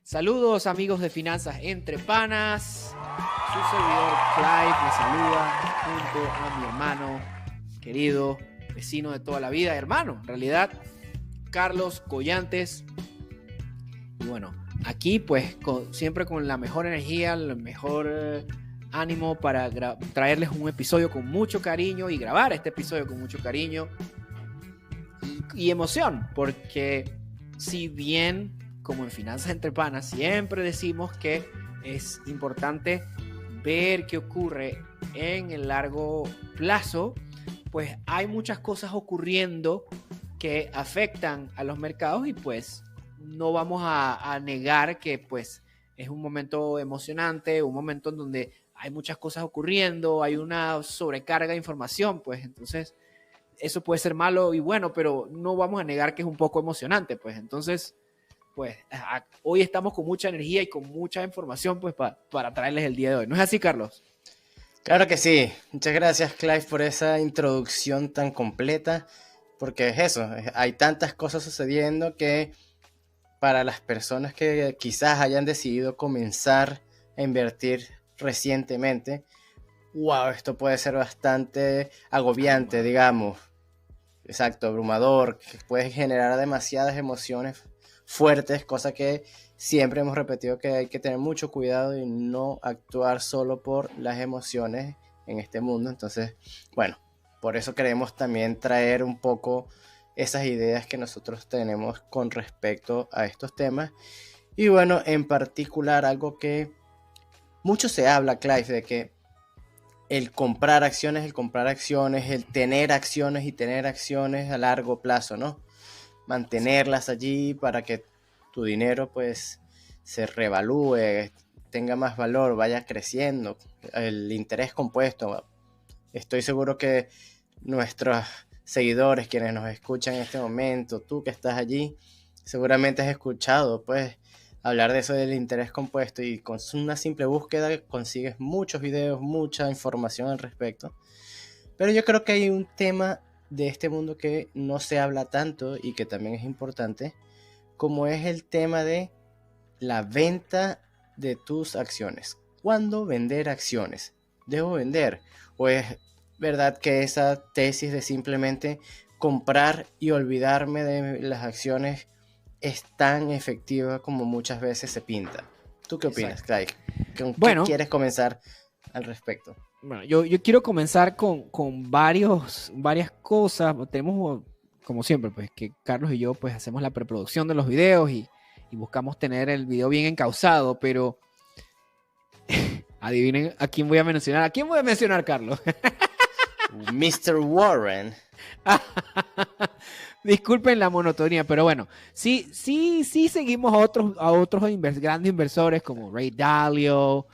Saludos amigos de Finanzas Entre Panas. Su servidor Clive le saluda junto a mi hermano querido, vecino de toda la vida, hermano, en realidad, Carlos Collantes. Y bueno, aquí pues siempre con la mejor energía, el mejor ánimo para traerles un episodio con mucho cariño y grabar este episodio con mucho cariño y emoción, porque si bien como en Finanzas Entre Panas siempre decimos que es importante ver qué ocurre en el largo plazo, pues hay muchas cosas ocurriendo que afectan a los mercados y pues no vamos a negar que pues es un momento emocionante, un momento en donde hay muchas cosas ocurriendo, hay una sobrecarga de información, pues entonces eso puede ser malo y bueno, pero no vamos a negar que es un poco emocionante, pues entonces pues hoy estamos con mucha energía y con mucha información pues para traerles el día de hoy. ¿No es así, Carlos? Claro que sí. Muchas gracias, Clive, por esa introducción tan completa, porque es eso, hay tantas cosas sucediendo que para las personas que quizás hayan decidido comenzar a invertir recientemente, wow, esto puede ser bastante agobiante, digamos. Exacto, abrumador, que puede generar demasiadas emociones fuertes, cosa que siempre hemos repetido que hay que tener mucho cuidado y no actuar solo por las emociones en este mundo. Entonces, bueno, por eso queremos también traer un poco esas ideas que nosotros tenemos con respecto a estos temas. Y bueno, en particular algo que mucho se habla, Clive, de que el comprar acciones, el tener acciones y tener acciones a largo plazo, ¿no? Mantenerlas allí para que tu dinero pues se revalúe, tenga más valor, vaya creciendo, el interés compuesto. Estoy seguro que nuestros seguidores, quienes nos escuchan en este momento, tú que estás allí, seguramente has escuchado pues hablar de eso del interés compuesto y con una simple búsqueda consigues muchos videos, mucha información al respecto. Pero yo creo que hay un tema de este mundo que no se habla tanto y que también es importante, como es el tema de la venta de tus acciones. ¿Cuándo vender acciones? ¿Debo vender? ¿O es verdad que esa tesis de simplemente comprar y olvidarme de las acciones es tan efectiva como muchas veces se pinta? ¿Tú qué opinas, Craig? ¿Con qué quieres comenzar al respecto? Bueno, yo quiero comenzar con varias cosas. Tenemos, como siempre, pues que Carlos y yo pues hacemos la preproducción de los videos y buscamos tener el video bien encauzado, pero adivinen a quién voy a mencionar. ¿A quién voy a mencionar, Carlos? Mr. Warren. Disculpen la monotonía, pero bueno, sí seguimos a otros grandes inversores como Ray Dalio,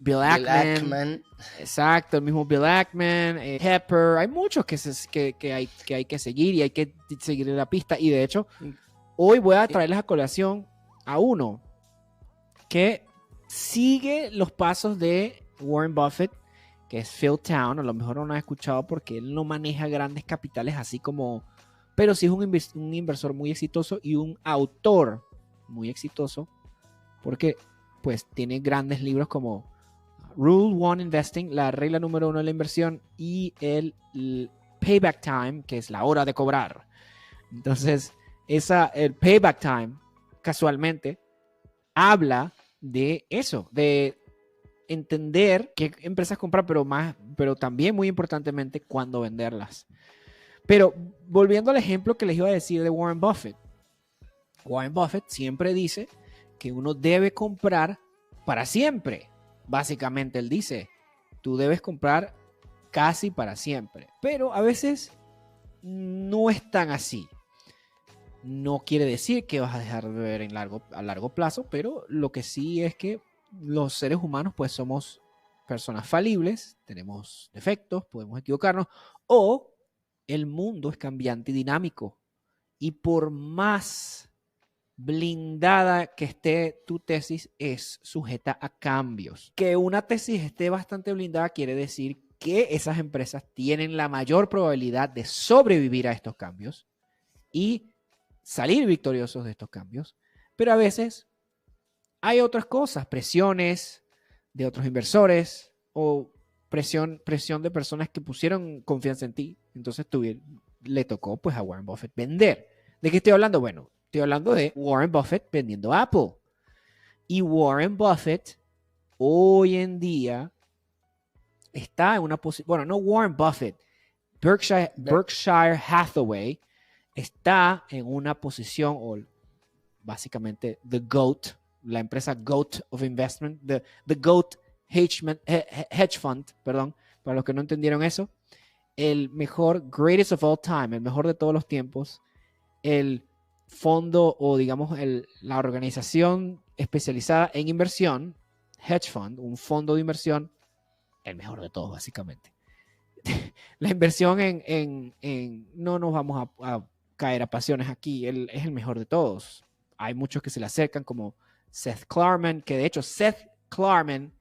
Bill Ackman. Exacto, el mismo Bill Ackman, Pepper. Hay muchos que hay que seguir y hay que seguir la pista. Y de hecho, hoy voy a traerles a colación a uno que sigue los pasos de Warren Buffett, que es Phil Town. A lo mejor no lo han escuchado porque él no maneja grandes capitales así como... Pero sí es un inversor muy exitoso y un autor muy exitoso porque pues tiene grandes libros como Rule 1 Investing, la regla número 1 de la inversión, y el Payback Time, que es la hora de cobrar. Entonces, el Payback Time, casualmente, habla de eso, de entender qué empresas comprar, pero también muy importantemente cuándo venderlas. Pero volviendo al ejemplo que les iba a decir de Warren Buffett. Warren Buffett siempre dice que uno debe comprar para siempre. Básicamente él dice, tú debes comprar casi para siempre. Pero a veces no es tan así. No quiere decir que vas a dejar de beber a largo plazo, pero lo que sí es que los seres humanos pues somos personas falibles, tenemos defectos, podemos equivocarnos, o el mundo es cambiante y dinámico. Y por más blindada que esté tu tesis, es sujeta a cambios. Que una tesis esté bastante blindada quiere decir que esas empresas tienen la mayor probabilidad de sobrevivir a estos cambios y salir victoriosos de estos cambios. Pero a veces hay otras cosas, presiones de otros inversores o presión de personas que pusieron confianza en ti. Entonces le tocó pues a Warren Buffett vender. ¿De qué estoy hablando? Bueno, estoy hablando de Warren Buffett vendiendo Apple. Y Warren Buffett hoy en día está en una posición, bueno, no Warren Buffett, Berkshire Hathaway está en una posición, o básicamente the GOAT, la empresa GOAT of Investment, the GOAT Hedge Fund, perdón, para los que no entendieron eso, el mejor, greatest of all time, el mejor de todos los tiempos, el fondo o digamos la organización especializada en inversión, hedge fund, un fondo de inversión, el mejor de todos básicamente. La inversión no nos vamos a caer a pasiones aquí, él es el mejor de todos. Hay muchos que se le acercan como Seth Klarman, que de hecho Seth Klarman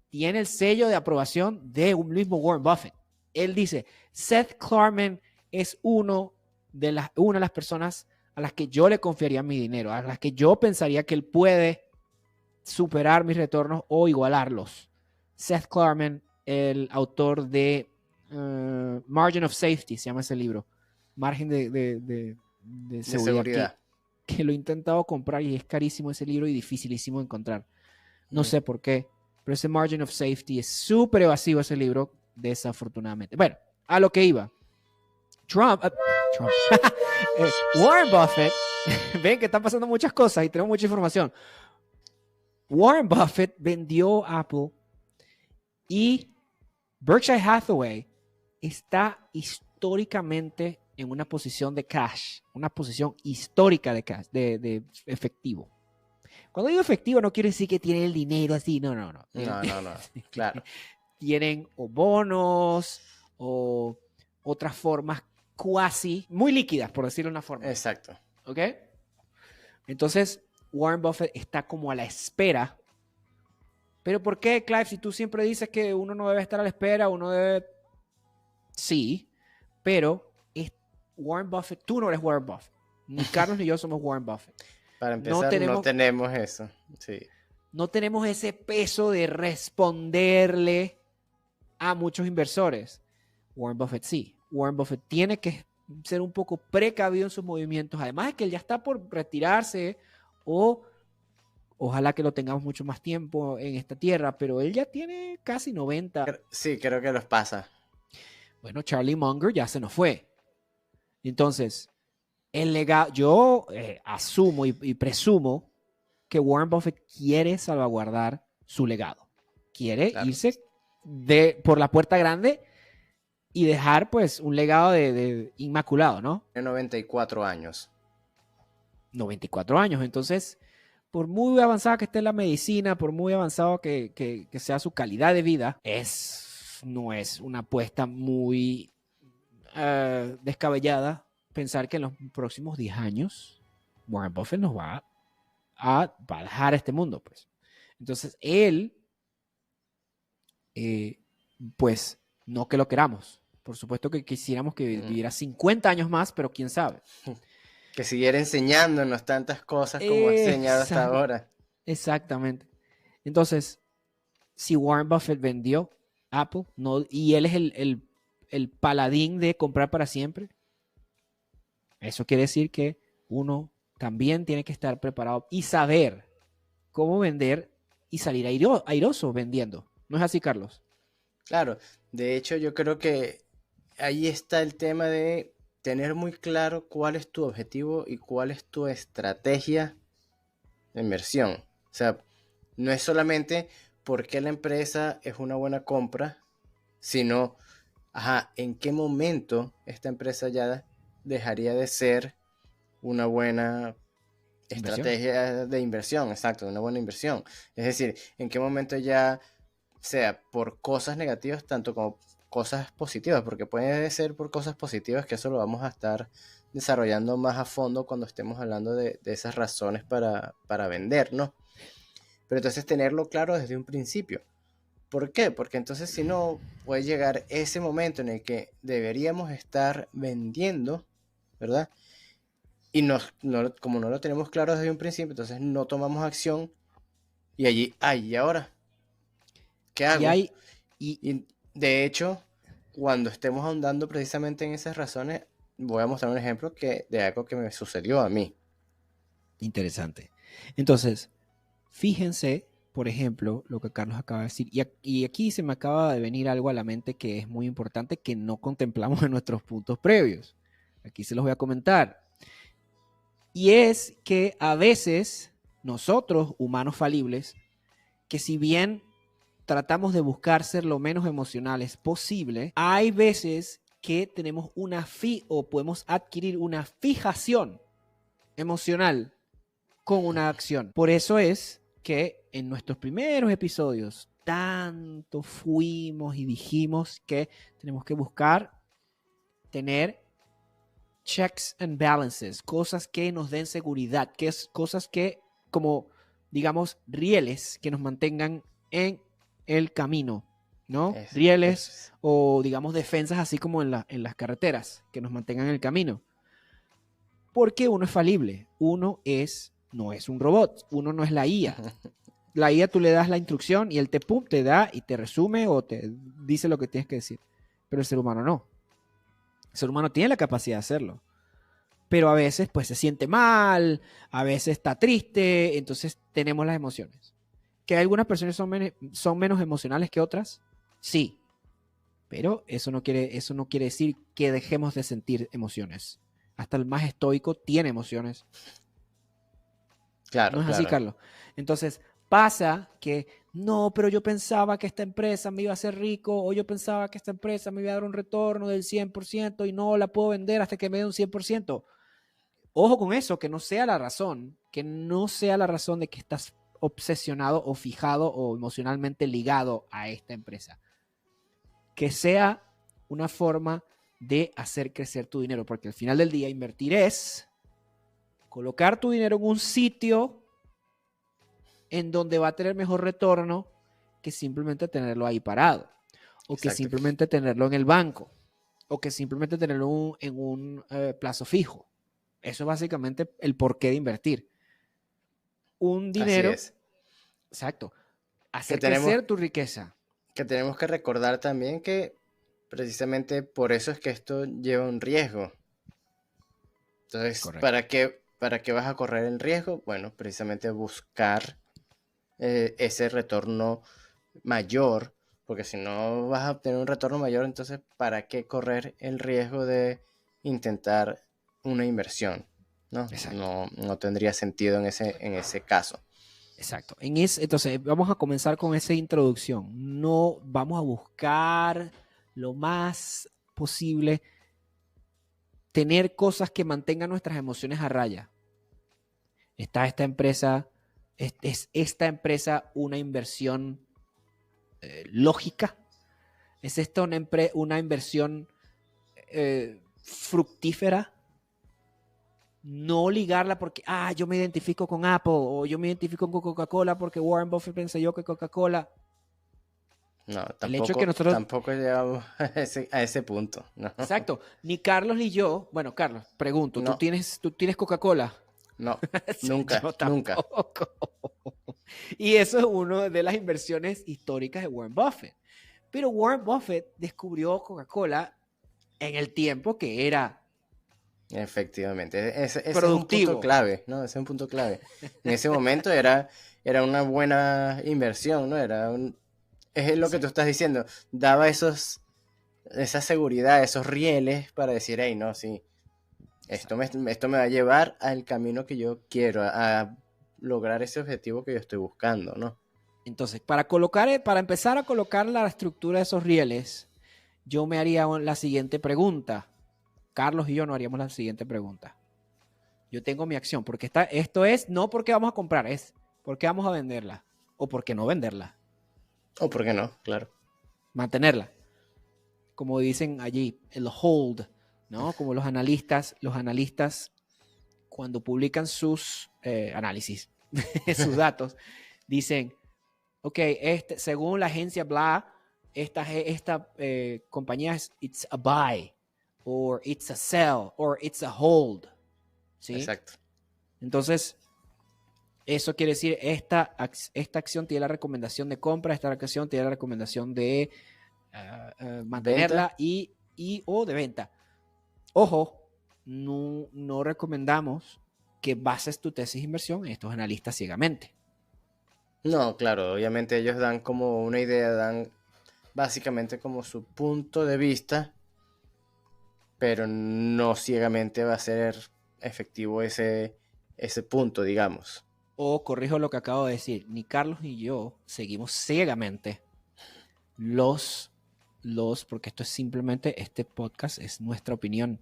tiene el sello de aprobación de un mismo Warren Buffett. Él dice, Seth Klarman es una de las personas a las que yo le confiaría mi dinero, a las que yo pensaría que él puede superar mis retornos o igualarlos. Seth Klarman, el autor de Margin of Safety, se llama ese libro, margen de seguridad. Que lo he intentado comprar y es carísimo ese libro y dificilísimo de encontrar. No sé por qué, pero ese Margin of Safety es súper evasivo ese libro, desafortunadamente. Bueno, a lo que iba. Warren Buffett, ven que están pasando muchas cosas y tenemos mucha información. Warren Buffett vendió Apple y Berkshire Hathaway está históricamente en una posición de cash, una posición histórica de cash, de efectivo. Cuando digo efectivo no quiere decir que tienen el dinero así, no. No, claro. Tienen o bonos o otras formas cuasi, muy líquidas, por decirlo de una forma. Exacto. ¿Ok? Entonces, Warren Buffett está como a la espera. ¿Pero por qué, Clive? Si tú siempre dices que uno no debe estar a la espera, uno debe... Sí, pero Warren Buffett, tú no eres Warren Buffett. Ni Carlos ni yo somos Warren Buffett. Para empezar, no tenemos eso. Sí. No tenemos ese peso de responderle a muchos inversores. Warren Buffett sí. Warren Buffett tiene que ser un poco precavido en sus movimientos. Además de que él ya está por retirarse o ojalá que lo tengamos mucho más tiempo en esta tierra, pero él ya tiene casi 90. Sí, creo que los pasa. Bueno, Charlie Munger ya se nos fue. Entonces, el legado, yo asumo y presumo que Warren Buffett quiere salvaguardar su legado. Quiere irse por la puerta grande y dejar pues un legado de inmaculado, ¿no? Tiene 94 años. 94 años, entonces, por muy avanzada que esté la medicina, por muy avanzado que sea su calidad de vida, no es una apuesta muy descabellada pensar que en los próximos 10 años Warren Buffett nos va a dejar este mundo, pues. Entonces, él, pues, no que lo queramos. Por supuesto que quisiéramos que viviera 50 años más, pero quién sabe. Que siguiera enseñándonos tantas cosas como ha enseñado hasta ahora. Exactamente. Entonces, si Warren Buffett vendió Apple y él es el paladín de comprar para siempre, eso quiere decir que uno también tiene que estar preparado y saber cómo vender y salir airoso vendiendo. ¿No es así, Carlos? Claro. De hecho, yo creo que ahí está el tema de tener muy claro cuál es tu objetivo y cuál es tu estrategia de inversión. O sea, no es solamente por qué la empresa es una buena compra, sino, en qué momento esta empresa ya dejaría de ser una buena estrategia de inversión, exacto, una buena inversión. Es decir, en qué momento ya sea por cosas negativas, tanto como cosas positivas, porque puede ser por cosas positivas, que eso lo vamos a estar desarrollando más a fondo cuando estemos hablando de esas razones para vender, ¿no? Pero entonces tenerlo claro desde un principio. ¿Por qué? Porque entonces si no, puede llegar ese momento en el que deberíamos estar vendiendo, ¿verdad? Y como no lo tenemos claro desde un principio, entonces no tomamos acción Y allí, ay, ¿y ahora? ¿Qué hago? Y de hecho, cuando estemos ahondando precisamente en esas razones, voy a mostrar un ejemplo de algo que me sucedió a mí. Interesante. Entonces, fíjense, por ejemplo, lo que Carlos acaba de decir. Y aquí se me acaba de venir algo a la mente que es muy importante que no contemplamos en nuestros puntos previos. Aquí se los voy a comentar. Y es que a veces nosotros, humanos falibles, que si bien tratamos de buscar ser lo menos emocionales posible, hay veces que tenemos o podemos adquirir una fijación emocional con una acción. Por eso es que en nuestros primeros episodios tanto fuimos y dijimos que tenemos que buscar tener checks and balances, cosas que nos den seguridad, cosas que como digamos rieles que nos mantengan en el camino, ¿no? Rieles o digamos defensas así como en las carreteras que nos mantengan en el camino. Porque uno es falible, no es un robot, uno no es la IA. La IA tú le das la instrucción y él te da y te resume o te dice lo que tienes que decir. Pero el ser humano no. El ser humano tiene la capacidad de hacerlo. Pero a veces pues se siente mal, a veces está triste, entonces tenemos las emociones. ¿Que algunas personas son menos emocionales que otras? Sí. Pero eso no quiere decir que dejemos de sentir emociones. Hasta el más estoico tiene emociones. Claro, ¿no es así, Carlos? Entonces, pasa que, no, pero yo pensaba que esta empresa me iba a hacer rico, o yo pensaba que esta empresa me iba a dar un retorno del 100% y no la puedo vender hasta que me dé un 100%. Ojo con eso, que no sea la razón de que estás obsesionado o fijado o emocionalmente ligado a esta empresa. Que sea una forma de hacer crecer tu dinero, porque al final del día invertir es colocar tu dinero en un sitio en donde va a tener mejor retorno que simplemente tenerlo ahí parado, o Exacto. que simplemente tenerlo en el banco, o que simplemente tenerlo en un plazo fijo. Eso es básicamente el porqué de invertir. Un dinero. Así es. Exacto. Hacer crecer tu riqueza. Que tenemos que recordar también que precisamente por eso es que esto lleva un riesgo. Entonces, ¿para qué vas a correr el riesgo? Bueno, precisamente buscar ese retorno mayor, porque si no vas a obtener un retorno mayor, entonces ¿para qué correr el riesgo de intentar una inversión? No tendría sentido en ese caso. Exacto. Entonces, vamos a comenzar con esa introducción. No vamos a buscar lo más posible tener cosas que mantengan nuestras emociones a raya. ¿Está esta empresa, es esta empresa una inversión lógica? ¿Es esta una inversión fructífera? No ligarla porque, yo me identifico con Apple o yo me identifico con Coca-Cola porque Warren Buffett pensé yo que Coca-Cola. No, tampoco llegamos a ese punto. No. Exacto. Ni Carlos ni yo. Bueno, Carlos, pregunto, no. ¿tú tienes Coca-Cola? No, nunca. Y eso es una de las inversiones históricas de Warren Buffett. Pero Warren Buffett descubrió Coca-Cola en el tiempo que era efectivamente, ese es un punto clave, ¿no? Ese es un punto clave. En ese momento era una buena inversión, ¿no? Es lo que tú estás diciendo, daba esa seguridad, esos rieles para decir, hey, no, sí, esto me va a llevar al camino que yo quiero, a lograr ese objetivo que yo estoy buscando, ¿no? Entonces, para empezar a colocar la estructura de esos rieles, yo me haría la siguiente pregunta. Carlos y yo nos haríamos la siguiente pregunta. Yo tengo mi acción, porque esto es no porque vamos a comprar, es porque vamos a venderla, o porque no venderla. O por qué no, claro. Mantenerla. Como dicen allí, el hold, ¿no? Como los analistas cuando publican sus análisis, sus datos, dicen, ok, según la agencia bla, esta compañía es it's a buy, or it's a sell, or it's a hold. ¿Sí? Exacto. Entonces, Eso quiere decir, esta acción tiene la recomendación de compra, esta acción tiene la recomendación de mantenerla y o de venta. Ojo, no recomendamos que bases tu tesis de inversión en estos analistas ciegamente. No, claro, obviamente ellos dan como una idea, dan básicamente como su punto de vista, pero no ciegamente va a ser efectivo ese punto, digamos. O corrijo lo que acabo de decir, ni Carlos ni yo seguimos ciegamente porque esto es simplemente, este podcast es nuestra opinión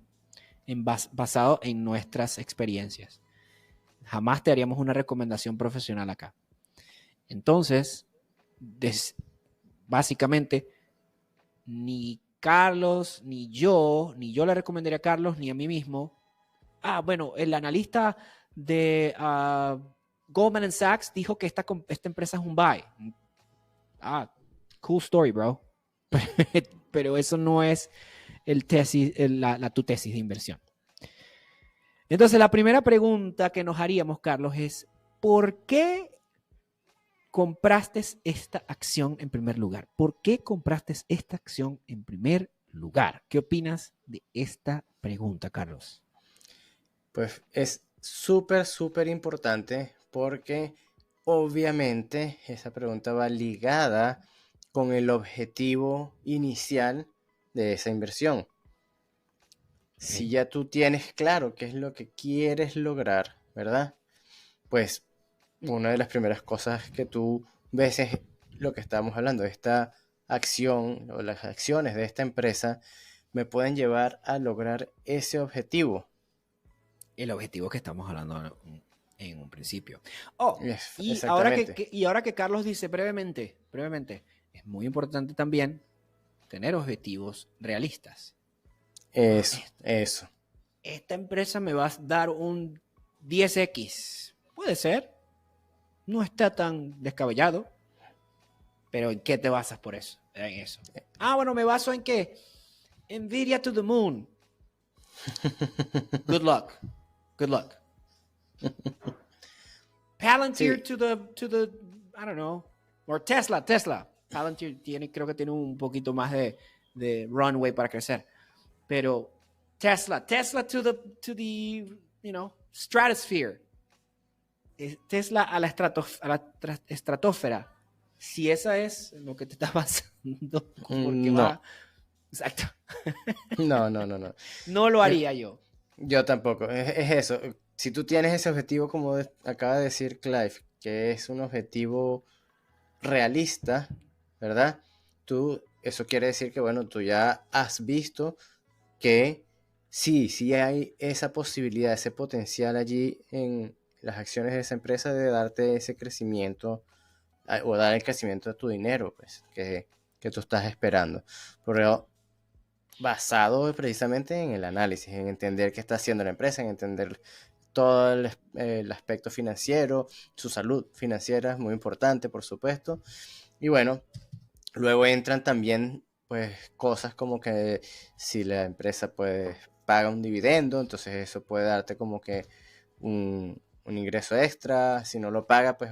basado en nuestras experiencias. Jamás te haríamos una recomendación profesional acá. Entonces, básicamente, ni Carlos, ni yo le recomendaría a Carlos, ni a mí mismo. Bueno, el analista de Goldman Sachs dijo que esta empresa es un buy. Cool story, bro. Pero eso no es tu tesis de inversión. Entonces, la primera pregunta que nos haríamos, Carlos, es ¿por qué compraste esta acción en primer lugar? ¿Por qué compraste esta acción en primer lugar? ¿Qué opinas de esta pregunta, Carlos? Pues es súper, súper importante porque obviamente esa pregunta va ligada con el objetivo inicial de esa inversión. Si ya tú tienes claro qué es lo que quieres lograr, ¿verdad? Pues una de las primeras cosas que tú ves es lo que estábamos hablando, esta acción o las acciones de esta empresa me pueden llevar a lograr ese objetivo. El objetivo que estamos hablando en un principio. Y ahora que Carlos dice brevemente, es muy importante también tener objetivos realistas. Eso. Esta empresa me va a dar un 10x. Puede ser. No está tan descabellado. Pero ¿en qué te basas por eso? En eso. Bueno, me baso en qué. Nvidia to the moon. Good luck. Palantir sí. to the I don't know. Or Tesla. Palantir creo que tiene un poquito más de runway para crecer. Pero Tesla to the stratosphere. Tesla a la estratosfera. Si esa es lo que te está pasando, porque no. va. Exacto. No. No lo haría yo. Yo tampoco. Es eso. Si tú tienes ese objetivo, como acaba de decir Clive, que es un objetivo realista, ¿verdad? Eso quiere decir que, bueno, tú ya has visto que sí hay esa posibilidad, ese potencial allí en las acciones de esa empresa de darte ese crecimiento o dar el crecimiento de tu dinero, pues, que tú estás esperando. Pero basado precisamente en el análisis, en entender qué está haciendo la empresa, en entender todo el aspecto financiero, su salud financiera es muy importante, por supuesto. Y bueno, luego entran también pues cosas como que si la empresa pues paga un dividendo, entonces eso puede darte como que un ingreso extra. Si no lo paga, pues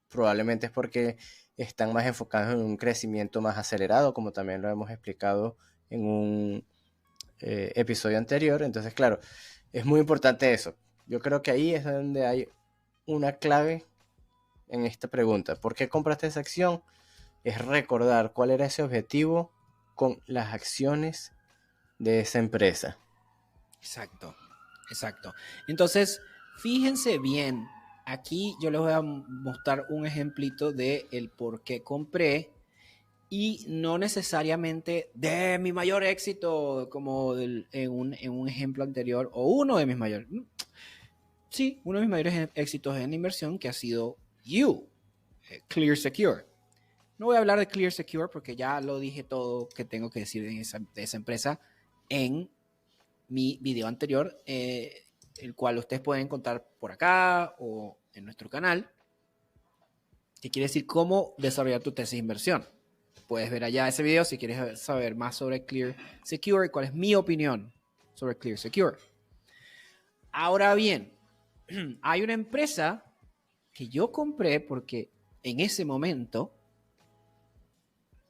probablemente es porque están más enfocados en un crecimiento más acelerado, como también lo hemos explicado en un episodio anterior. Entonces, claro, es muy importante eso. Yo creo que ahí es donde hay una clave en esta pregunta. ¿Por qué compraste esa acción? Es recordar cuál era ese objetivo con las acciones de esa empresa. Exacto. Entonces, fíjense bien, aquí yo les voy a mostrar un ejemplito de el por qué compré y no necesariamente de mi mayor éxito como en un ejemplo anterior o uno de mis mayores. Sí, uno de mis mayores éxitos en inversión que ha sido Clear Secure. No voy a hablar de Clear Secure porque ya lo dije todo que tengo que decir de esa empresa en mi video anterior, el cual ustedes pueden encontrar por acá o en nuestro canal, que quiere decir cómo desarrollar tu tesis de inversión. Puedes ver allá ese video si quieres saber más sobre Clear Secure y cuál es mi opinión sobre Clear Secure. Ahora bien, hay una empresa que yo compré porque en ese momento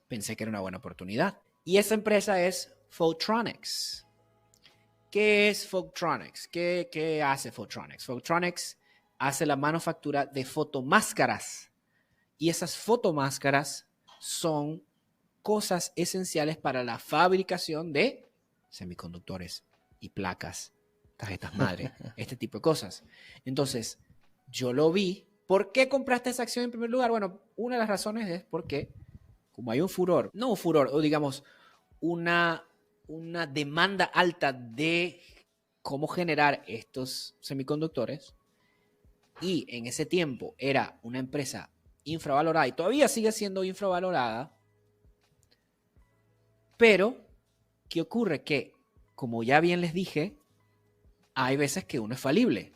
pensé que era una buena oportunidad. Y esa empresa es Photronics. ¿Qué es Photronics? ¿Qué hace Photronics? Photronics hace la manufactura de fotomáscaras. Y esas fotomáscaras son cosas esenciales para la fabricación de semiconductores y placas, tarjetas madre, este tipo de cosas. Entonces, yo lo vi. ¿Por qué compraste esa acción en primer lugar? Bueno, una de las razones es porque como hay un furor, no un furor, o digamos una demanda alta de cómo generar estos semiconductores, y en ese tiempo era una empresa infravalorada y todavía sigue siendo infravalorada, pero ¿qué ocurre? Que, como ya bien les dije, hay veces que uno es falible.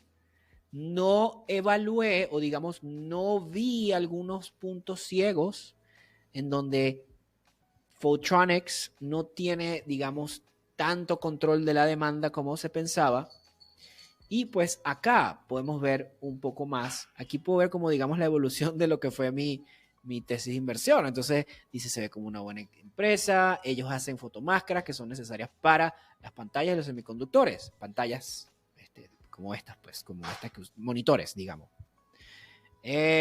No evalué o digamos no vi algunos puntos ciegos en donde Photronics no tiene, digamos, tanto control de la demanda como se pensaba. Y pues acá podemos ver un poco más. Aquí puedo ver como, digamos, la evolución de lo que fue mi tesis de inversión. Entonces, dice, se ve como una buena empresa. Ellos hacen fotomáscaras que son necesarias para las pantallas de los semiconductores. Pantallas como estas, pues, como estas, monitores, digamos.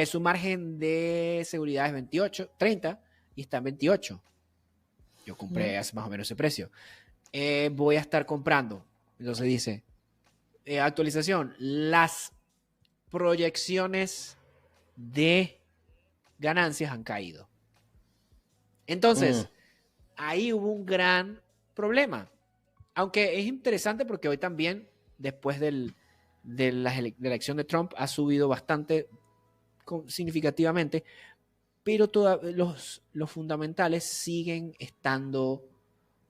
Su margen de seguridad es 28, 30 y está en 28. Yo compré hace más o menos ese precio. Voy a estar comprando. Entonces dice, actualización, las proyecciones de ganancias han caído. Entonces, ahí hubo un gran problema. Aunque es interesante porque hoy también, después de la elección de Trump, ha subido bastante significativamente, pero los fundamentales siguen estando,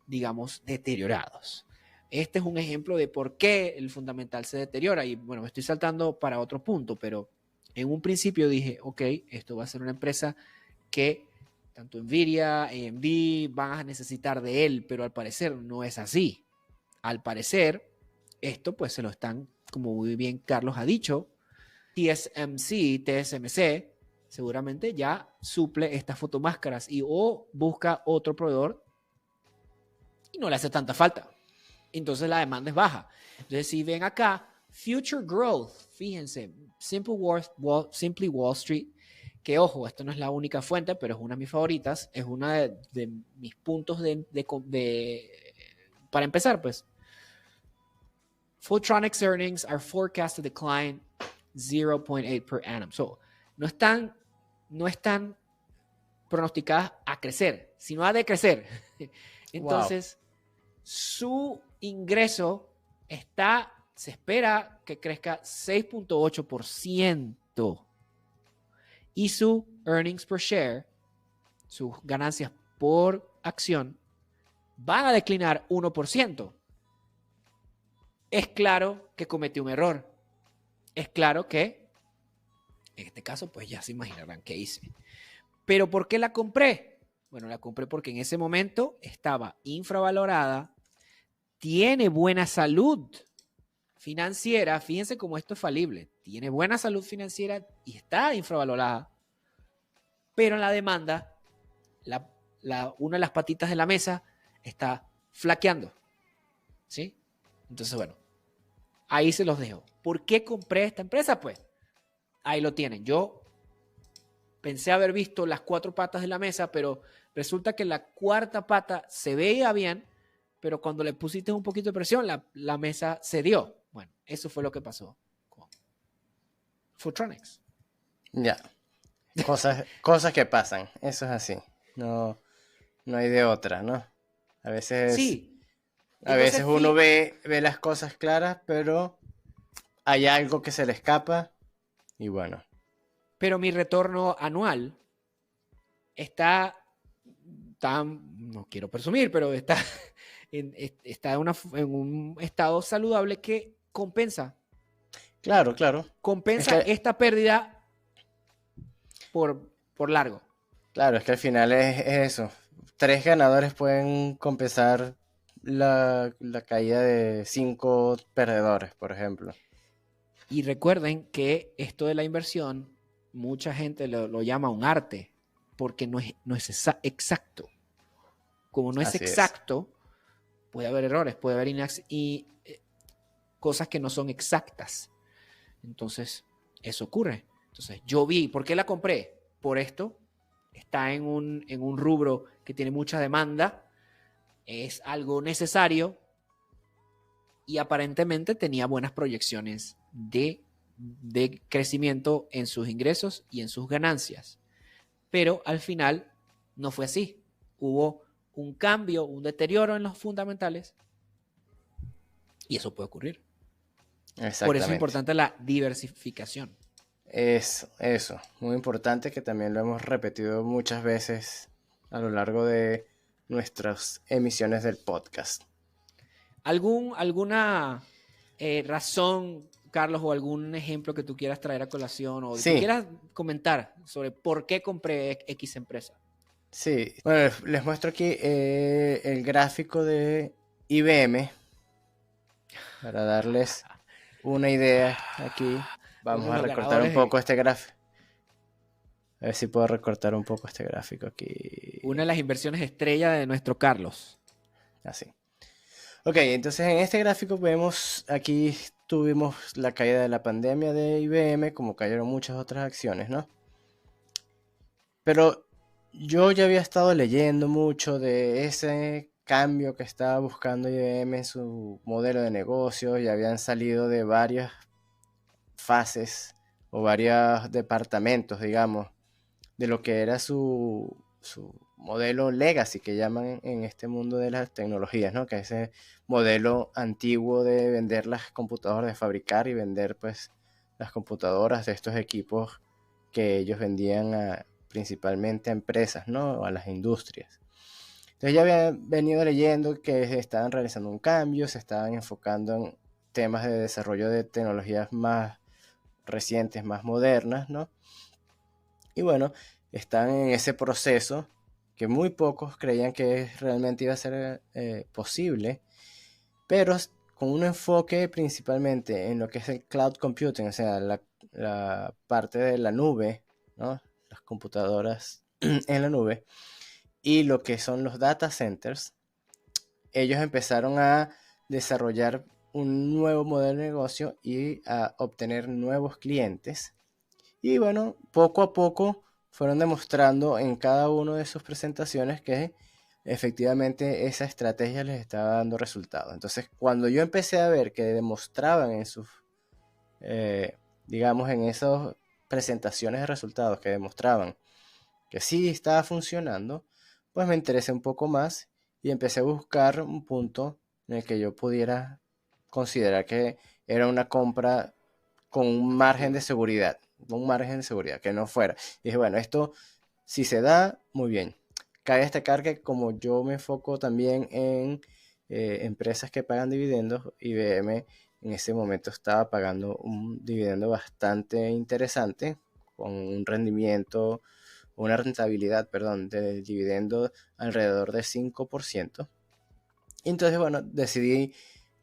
digamos, deteriorados. Este es un ejemplo de por qué el fundamental se deteriora. Y bueno, me estoy saltando para otro punto, pero en un principio dije, ok, esto va a ser una empresa que tanto Nvidia, AMD van a necesitar de él, pero al parecer no es así. Al parecer, esto pues se lo están, como muy bien Carlos ha dicho, TSMC seguramente ya suple estas fotomáscaras y o busca otro proveedor y no le hace tanta falta. Entonces la demanda es baja. Entonces si ven acá, Future Growth, fíjense, Simply Wall Street, que ojo, esto no es la única fuente, pero es una de mis favoritas, es una de mis puntos para empezar, pues. Photronics earnings are forecast to decline 0.8 per annum. So, no están pronosticadas a crecer, sino a decrecer. Entonces, su ingreso se espera que crezca 6.8%. Y su earnings per share, sus ganancias por acción, van a declinar 1%. Es claro que cometí un error. Es claro que, en este caso, pues ya se imaginarán qué hice. ¿Pero por qué la compré? Bueno, la compré porque en ese momento estaba infravalorada, tiene buena salud financiera, fíjense cómo esto es falible, tiene buena salud financiera y está infravalorada, pero en la demanda, una de las patitas de la mesa está flaqueando, ¿sí? Entonces, bueno, ahí se los dejo. ¿Por qué compré esta empresa? Pues ahí lo tienen. Yo pensé haber visto las 4 patas de la mesa, pero resulta que la cuarta pata se veía bien, pero cuando le pusiste un poquito de presión, la mesa cedió. Bueno, eso fue lo que pasó con Photronics. Ya. Cosas que pasan. Eso es así. No hay de otra, ¿no? A veces. Sí. A veces uno ve las cosas claras, pero hay algo que se le escapa. Y bueno. Pero mi retorno anual está no quiero presumir, pero está en un estado saludable que compensa. Claro. Compensa esta pérdida por largo. Claro, es que al final es eso. 3 ganadores pueden compensar la caída de 5 perdedores, por ejemplo. Y recuerden que esto de la inversión mucha gente lo llama un arte, porque no es exacto. Como no es exacto, puede haber errores, puede haber cosas que no son exactas. Entonces, eso ocurre. Entonces, yo vi, ¿por qué la compré? Por esto, está en un rubro que tiene mucha demanda, es algo necesario y aparentemente tenía buenas proyecciones de crecimiento en sus ingresos y en sus ganancias. Pero al final no fue así. Hubo un cambio, un deterioro en los fundamentales y eso puede ocurrir. Por eso es importante la diversificación. Eso, muy importante, que también lo hemos repetido muchas veces a lo largo de nuestras emisiones del podcast. ¿Alguna razón, Carlos, o algún ejemplo que tú quieras traer a colación o que quieras comentar sobre por qué compré X empresa? Sí, bueno, les muestro aquí el gráfico de IBM para darles una idea aquí. Vamos a recortar un poco este gráfico. A ver si puedo recortar un poco este gráfico aquí. Una de las inversiones estrella de nuestro Carlos. Así. Ok, entonces en este gráfico vemos, aquí tuvimos la caída de la pandemia de IBM, como cayeron muchas otras acciones, ¿no? Pero yo ya había estado leyendo mucho de ese cambio que estaba buscando IBM en su modelo de negocio, y habían salido de varias fases o varios departamentos, digamos, de lo que era su modelo legacy, que llaman en este mundo de las tecnologías, ¿no? Que es ese modelo antiguo de vender las computadoras, de fabricar y vender pues las computadoras de estos equipos que ellos vendían principalmente a empresas, ¿no? A las industrias. Entonces ya había venido leyendo que estaban realizando un cambio, se estaban enfocando en temas de desarrollo de tecnologías más recientes, más modernas, ¿no? Y bueno, están en ese proceso que muy pocos creían que realmente iba a ser posible, pero con un enfoque principalmente en lo que es el cloud computing, o sea, la parte de la nube, ¿no? Las computadoras en la nube, y lo que son los data centers. Ellos empezaron a desarrollar un nuevo modelo de negocio y a obtener nuevos clientes. Y bueno, poco a poco fueron demostrando en cada una de sus presentaciones que efectivamente esa estrategia les estaba dando resultados. Entonces, cuando yo empecé a ver que demostraban en sus, digamos, en esas presentaciones de resultados, que demostraban que sí estaba funcionando, pues me interesé un poco más y empecé a buscar un punto en el que yo pudiera considerar que era una compra con un margen de seguridad, que no fuera. Y dije, bueno, esto si se da, muy bien. Cabe destacar que como yo me enfoco también en empresas que pagan dividendos, IBM en ese momento estaba pagando un dividendo bastante interesante, con un rendimiento, una rentabilidad, perdón, del dividendo alrededor de 5%. Y entonces, bueno, decidí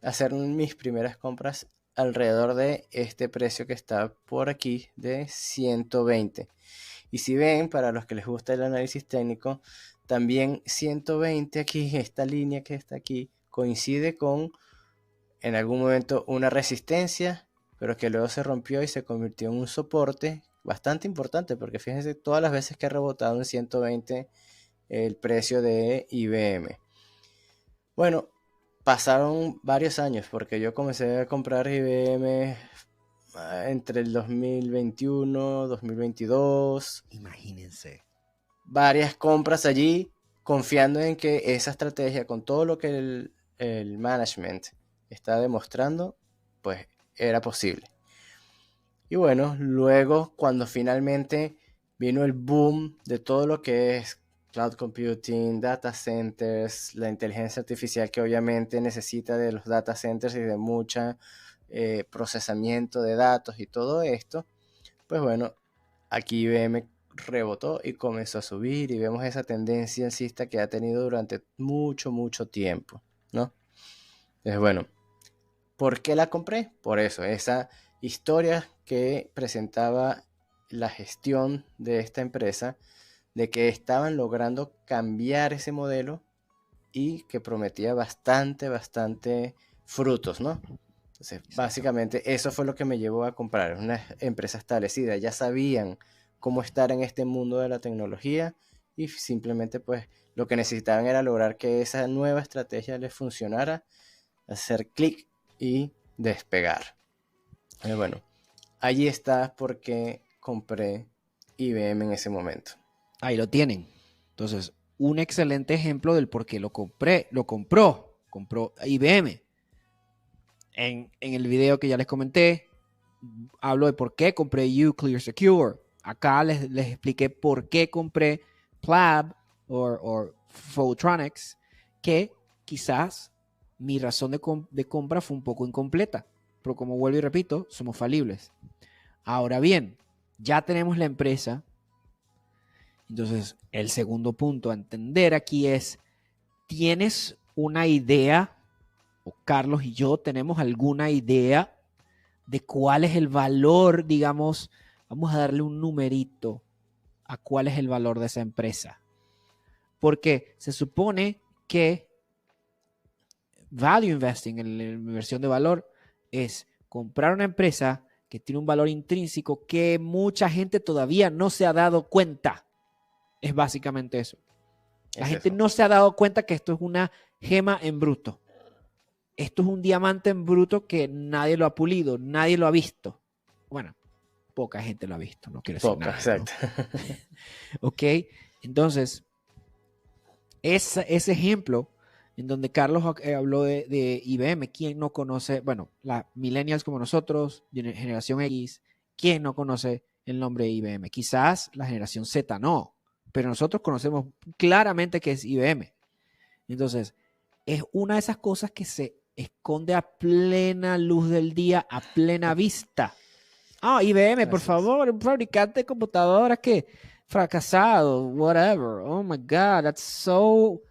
hacer mis primeras compras alrededor de este precio que está por aquí de 120. Y si ven, para los que les gusta el análisis técnico, también 120 aquí, esta línea que está aquí, coincide con en algún momento una resistencia, pero que luego se rompió y se convirtió en un soporte bastante importante, porque fíjense todas las veces que ha rebotado en 120 el precio de IBM. Bueno, pasaron varios años, porque yo comencé a comprar IBM entre el 2021, 2022. Imagínense. Varias compras allí, confiando en que esa estrategia, con todo lo que el management está demostrando, pues era posible. Y bueno, luego cuando finalmente vino el boom de todo lo que es cloud computing, data centers, la inteligencia artificial, que obviamente necesita de los data centers y de mucho procesamiento de datos y todo esto, pues bueno, aquí IBM rebotó y comenzó a subir, y vemos esa tendencia alcista que ha tenido durante mucho tiempo, ¿no? Entonces, bueno, ¿por qué la compré? Por eso, esa historia que presentaba la gestión de esta empresa, de que estaban logrando cambiar ese modelo y que prometía bastante frutos, ¿no? Entonces, básicamente eso fue lo que me llevó a comprar. Es una empresa establecida, ya sabían cómo estar en este mundo de la tecnología y simplemente pues lo que necesitaban era lograr que esa nueva estrategia les funcionara, hacer clic y despegar. Bueno, allí está porque compré IBM en ese momento. Ahí lo tienen. Entonces, un excelente ejemplo del por qué compró IBM. En el video que ya les comenté, hablo de por qué compré Uclear Secure. Acá les expliqué por qué compré Plab o Photronics, que quizás mi razón de compra fue un poco incompleta. Pero como vuelvo y repito, somos falibles. Ahora bien, ya tenemos la empresa. Entonces, el segundo punto a entender aquí es, ¿tienes una idea? O Carlos y yo tenemos alguna idea de cuál es el valor, digamos, vamos a darle un numerito a cuál es el valor de esa empresa. Porque se supone que value investing, en la inversión de valor, es comprar una empresa que tiene un valor intrínseco que mucha gente todavía no se ha dado cuenta. Es básicamente eso. La gente no se ha dado cuenta que esto es una gema en bruto. Esto es un diamante en bruto que nadie lo ha pulido, nadie lo ha visto. Bueno, poca gente lo ha visto, no quiero decir nada. Exacto. ¿No? Ok, entonces, ese ejemplo en donde Carlos habló de IBM, ¿quién no conoce? Bueno, la millennials como nosotros, generación X, ¿quién no conoce el nombre de IBM? Quizás la generación Z no, pero nosotros conocemos claramente que es IBM. Entonces, es una de esas cosas que se esconde a plena luz del día, a plena vista. IBM, por favor, un fabricante de computadoras que fracasado, whatever. Oh my God, that's so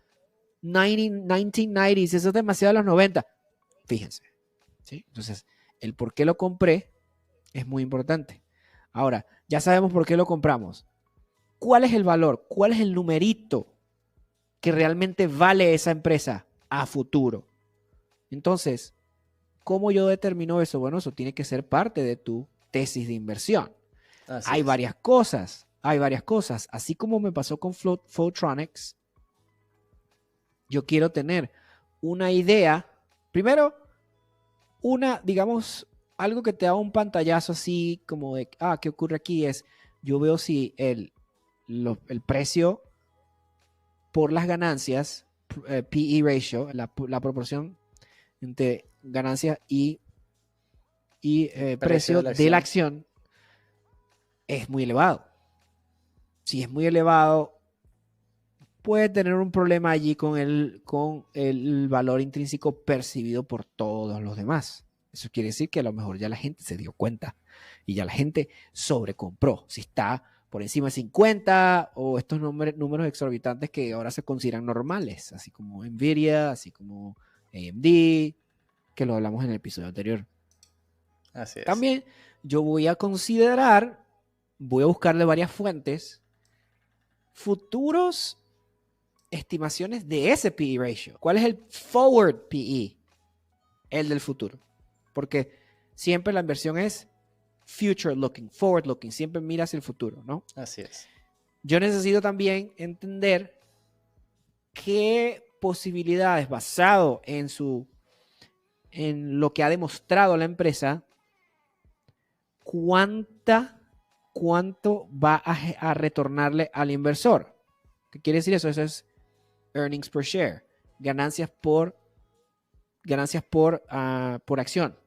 1990s, eso es demasiado de los 90. Fíjense, ¿sí? Entonces, el por qué lo compré es muy importante. Ahora, ya sabemos por qué lo compramos. ¿Cuál es el valor? ¿Cuál es el numerito que realmente vale esa empresa a futuro? Entonces, ¿cómo yo determino eso? Bueno, eso tiene que ser parte de tu tesis de inversión. Hay varias cosas. Así como me pasó con Photronics, yo quiero tener una idea. Primero, digamos, algo que te da un pantallazo así como de, ¿qué ocurre aquí? Es, yo veo si el precio por las ganancias, PE ratio, la proporción entre ganancias y precio de la acción es muy elevado. Si es muy elevado, puede tener un problema allí con el valor intrínseco percibido por todos los demás. Eso quiere decir que a lo mejor ya la gente se dio cuenta y ya la gente sobrecompró. Si está por encima de 50 o estos números exorbitantes que ahora se consideran normales, así como Nvidia, así como AMD, que lo hablamos en el episodio anterior. Así es. También yo voy a buscarle varias fuentes, futuros estimaciones de ese PE ratio. ¿Cuál es el forward PE? El del futuro. Porque siempre la inversión es future looking, forward looking, siempre mira hacia el futuro, ¿no? Así es. Yo necesito también entender qué posibilidades basado en lo que ha demostrado la empresa, cuánto va a retornarle al inversor. ¿Qué quiere decir eso? Eso es earnings per share, ganancias por acción.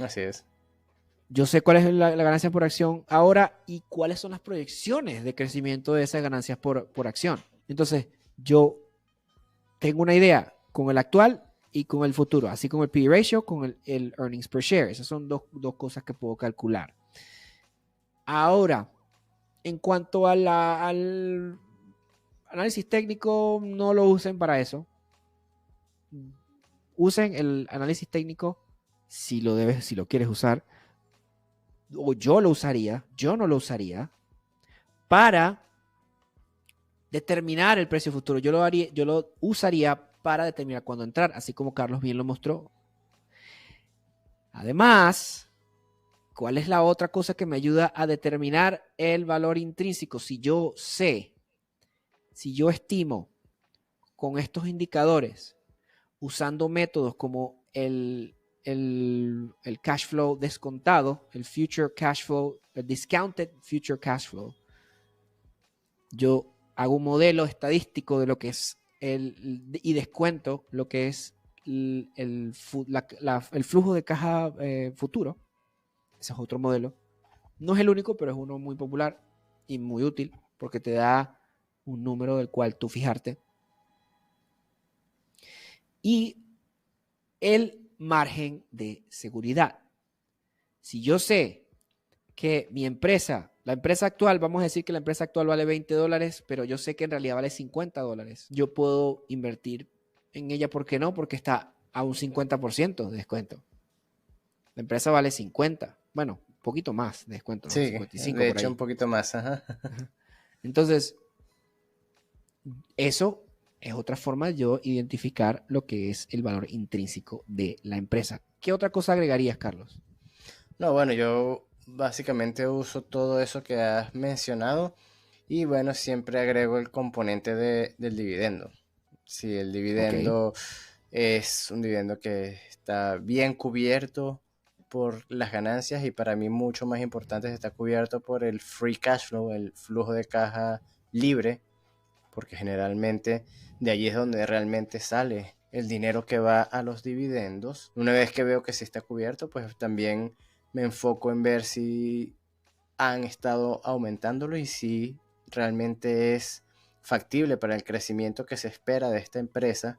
Así es. Yo sé cuál es la ganancia por acción ahora y cuáles son las proyecciones de crecimiento de esas ganancias por acción. Entonces, yo tengo una idea con el actual y con el futuro, así como el PE ratio con el earnings per share. Esas son dos cosas que puedo calcular. Ahora, en cuanto al análisis técnico, no lo usen para eso. Usen el análisis técnico si lo quieres usar o yo no lo usaría para determinar el precio futuro. Yo lo usaría para determinar cuándo entrar, así como Carlos bien lo mostró. Además, ¿cuál es la otra cosa que me ayuda a determinar el valor intrínseco? Si yo estimo con estos indicadores, usando métodos como el cash flow descontado, el future cash flow, el discounted future cash flow, yo hago un modelo estadístico de lo que es y descuento lo que es el flujo de caja futuro. Ese es otro modelo. No es el único, pero es uno muy popular y muy útil porque te da un número del cual tú fijarte. Y el margen de seguridad. Si yo sé que mi empresa, la empresa actual, vamos a decir que la empresa actual vale $20, pero yo sé que en realidad vale $50, yo puedo invertir en ella. ¿Por qué no? Porque está a un 50% de descuento. La empresa vale 50. Bueno, un poquito más de descuento, ¿no? Sí, 55 de por hecho ahí. un poquito más. Ajá. Entonces, eso es otra forma de yo identificar lo que es el valor intrínseco de la empresa. ¿Qué otra cosa agregarías, Carlos? No, bueno, yo básicamente uso todo eso que has mencionado y bueno, siempre agrego el componente del dividendo. Si el dividendo es un dividendo que está bien cubierto por las ganancias y para mí mucho más importante está cubierto por el free cash flow, el flujo de caja libre, porque generalmente de allí es donde realmente sale el dinero que va a los dividendos. Una vez que veo que sí está cubierto, pues también me enfoco en ver si han estado aumentándolo y si realmente es factible para el crecimiento que se espera de esta empresa,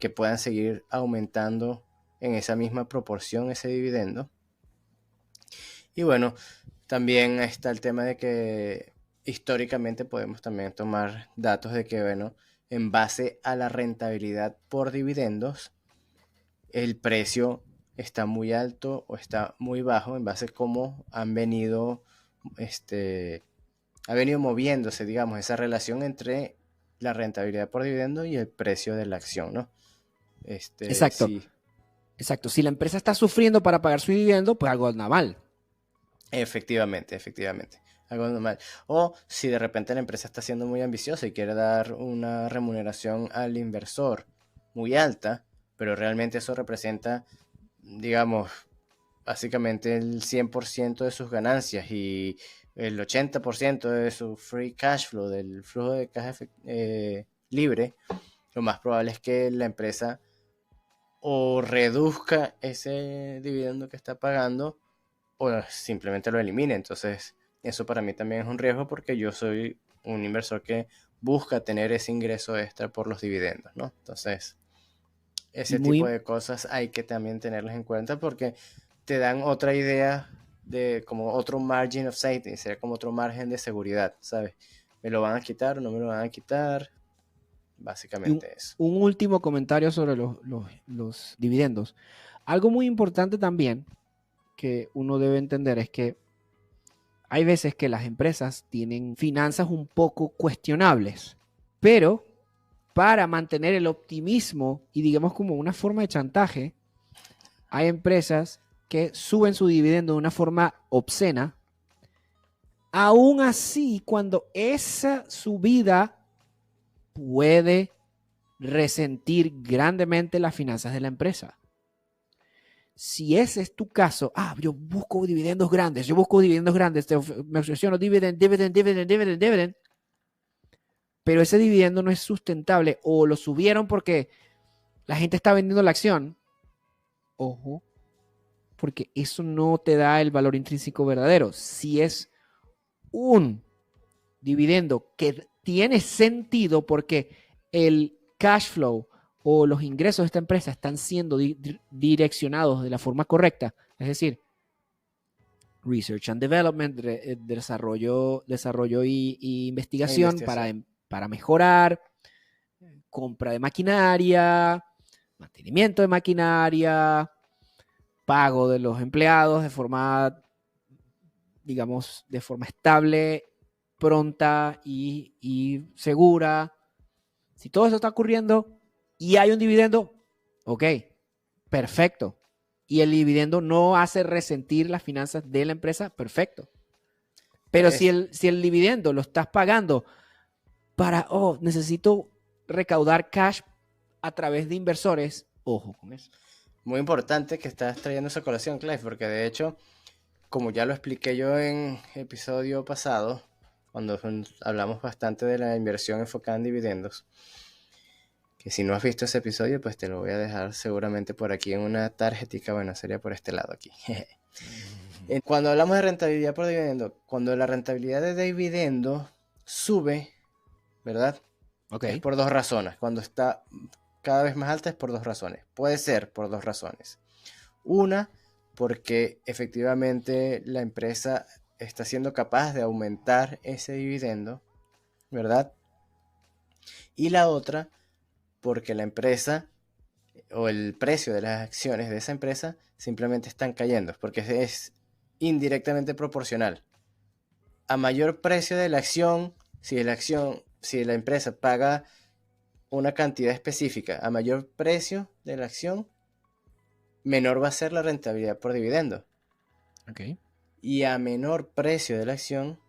que puedan seguir aumentando en esa misma proporción ese dividendo. Y bueno, también está el tema de que históricamente podemos también tomar datos de que, bueno, en base a la rentabilidad por dividendos, el precio está muy alto o está muy bajo en base a cómo han venido, ha venido moviéndose, digamos, esa relación entre la rentabilidad por dividendo y el precio de la acción, ¿no? Exacto, Sí, exacto. Si la empresa está sufriendo para pagar su dividendo, pues algo anda mal. efectivamente. Algo normal. O si de repente la empresa está siendo muy ambiciosa y quiere dar una remuneración al inversor muy alta, pero realmente eso representa, digamos, básicamente el 100% de sus ganancias y el 80% de su free cash flow, del flujo de caja libre, lo más probable es que la empresa o reduzca ese dividendo que está pagando o simplemente lo elimine. Entonces, eso para mí también es un riesgo porque yo soy un inversor que busca tener ese ingreso extra por los dividendos, ¿no? Entonces, Y ese tipo muy, de cosas hay que también tenerlas en cuenta porque te dan otra idea de como otro margin of safety, sería como otro margen de seguridad, ¿sabes? ¿Me lo van a quitar o no me lo van a quitar? Básicamente eso. un último comentario sobre los dividendos. Algo muy importante también que uno debe entender es que hay veces que las empresas tienen finanzas un poco cuestionables, pero para mantener el optimismo y digamos como una forma de chantaje, hay empresas que suben su dividendo de una forma obscena. Aún así, cuando esa subida puede resentir grandemente las finanzas de la empresa. Si ese es tu caso, yo busco dividendos grandes, me ofrecieron dividend, pero ese dividendo no es sustentable o lo subieron porque la gente está vendiendo la acción. Ojo, porque eso no te da el valor intrínseco verdadero. Si es un dividendo que tiene sentido porque el cash flow o los ingresos de esta empresa están siendo direccionados de la forma correcta, es decir, research and development, desarrollo y investigación para mejorar, compra de maquinaria, mantenimiento de maquinaria, pago de los empleados de forma digamos, de forma estable, pronta y segura. Si todo eso está ocurriendo y hay un dividendo, ok, perfecto. Y el dividendo no hace resentir las finanzas de la empresa, perfecto. Pero si el dividendo lo estás pagando para, necesito recaudar cash a través de inversores, ojo con eso. Muy importante que estás trayendo esa colación, Clive, porque de hecho, como ya lo expliqué yo en episodio pasado, cuando hablamos bastante de la inversión enfocada en dividendos, que si no has visto ese episodio, pues te lo voy a dejar seguramente por aquí en una tarjetica, bueno, sería por este lado aquí. Cuando hablamos de rentabilidad por dividendo, cuando la rentabilidad de dividendo sube, ¿verdad? Okay. Es por dos razones. Cuando está cada vez más alta es por dos razones. Puede ser por dos razones. Una, porque efectivamente la empresa está siendo capaz de aumentar ese dividendo, ¿verdad? Y la otra, porque la empresa o el precio de las acciones de esa empresa simplemente están cayendo, porque es indirectamente proporcional. A mayor precio de la acción, si la empresa paga una cantidad específica, a mayor precio de la acción, menor va a ser la rentabilidad por dividendo. Okay. Y a menor precio de la acción,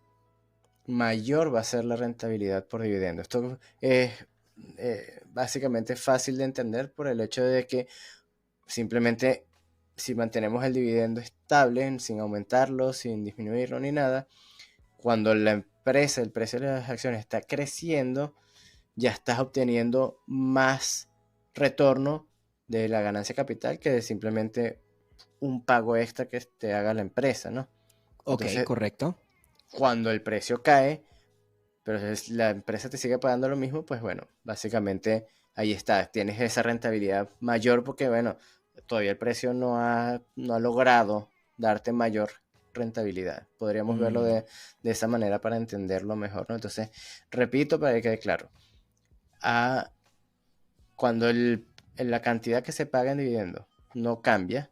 mayor va a ser la rentabilidad por dividendo. Esto es básicamente fácil de entender por el hecho de que simplemente si mantenemos el dividendo estable, sin aumentarlo, sin disminuirlo ni nada, cuando la empresa, el precio de las acciones está creciendo, ya estás obteniendo más retorno de la ganancia capital que de simplemente un pago extra que te haga la empresa, ¿no? Ok, entonces, correcto. Cuando el precio cae, pero la empresa te sigue pagando lo mismo, pues bueno, básicamente ahí está, tienes esa rentabilidad mayor porque bueno, todavía el precio no ha logrado darte mayor rentabilidad. Podríamos verlo de esa manera para entenderlo mejor, ¿no? Entonces, repito para que quede claro. Cuando la cantidad que se paga en dividendo no cambia,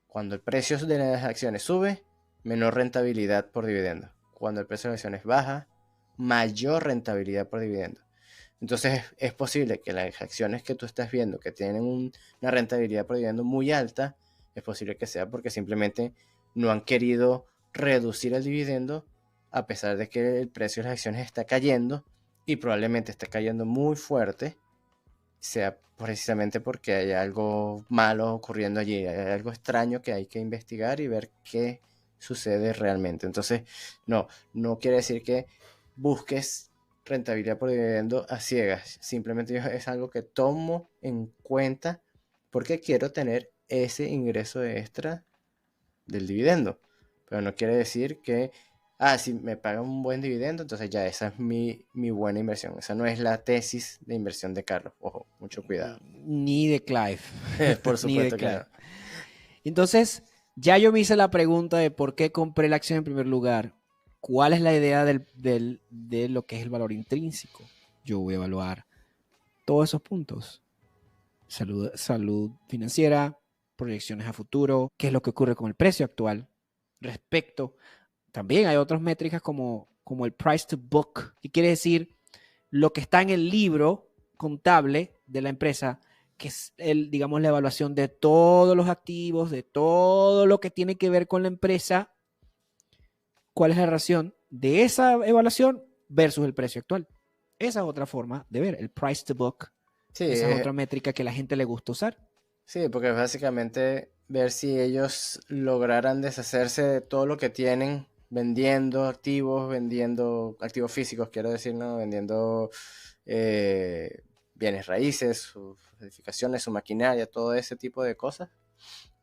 cuando el precio de las acciones sube, menor rentabilidad por dividendo. Cuando el precio de las acciones baja, mayor rentabilidad por dividendo. Entonces es posible que las acciones que tú estás viendo que tienen una rentabilidad por dividendo muy alta, es posible que sea porque simplemente no han querido reducir el dividendo a pesar de que el precio de las acciones está cayendo y probablemente está cayendo muy fuerte, sea precisamente porque hay algo malo ocurriendo allí, hay algo extraño que hay que investigar y ver qué sucede realmente. Entonces, no quiere decir que busques rentabilidad por dividendo a ciegas, simplemente es algo que tomo en cuenta porque quiero tener ese ingreso extra del dividendo, pero no quiere decir que si me pagan un buen dividendo, entonces ya esa es mi buena inversión. Esa no es la tesis de inversión de Carlos. Ojo, mucho cuidado. Ni de Clive. Por supuesto que no. Entonces, ya yo me hice la pregunta de por qué compré la acción en primer lugar. ¿Cuál es la idea de lo que es el valor intrínseco? Yo voy a evaluar todos esos puntos. Salud financiera, proyecciones a futuro, qué es lo que ocurre con el precio actual. También hay otras métricas como el price to book, que quiere decir lo que está en el libro contable de la empresa, que es digamos, la evaluación de todos los activos, de todo lo que tiene que ver con la empresa. ¿Cuál es la relación de esa evaluación versus el precio actual? Esa es otra forma de ver el price to book. Sí, esa es otra métrica que a la gente le gusta usar. Sí, porque es básicamente ver si ellos lograran deshacerse de todo lo que tienen vendiendo activos físicos, quiero decir, ¿no? Vendiendo bienes raíces, sus edificaciones, su maquinaria, todo ese tipo de cosas.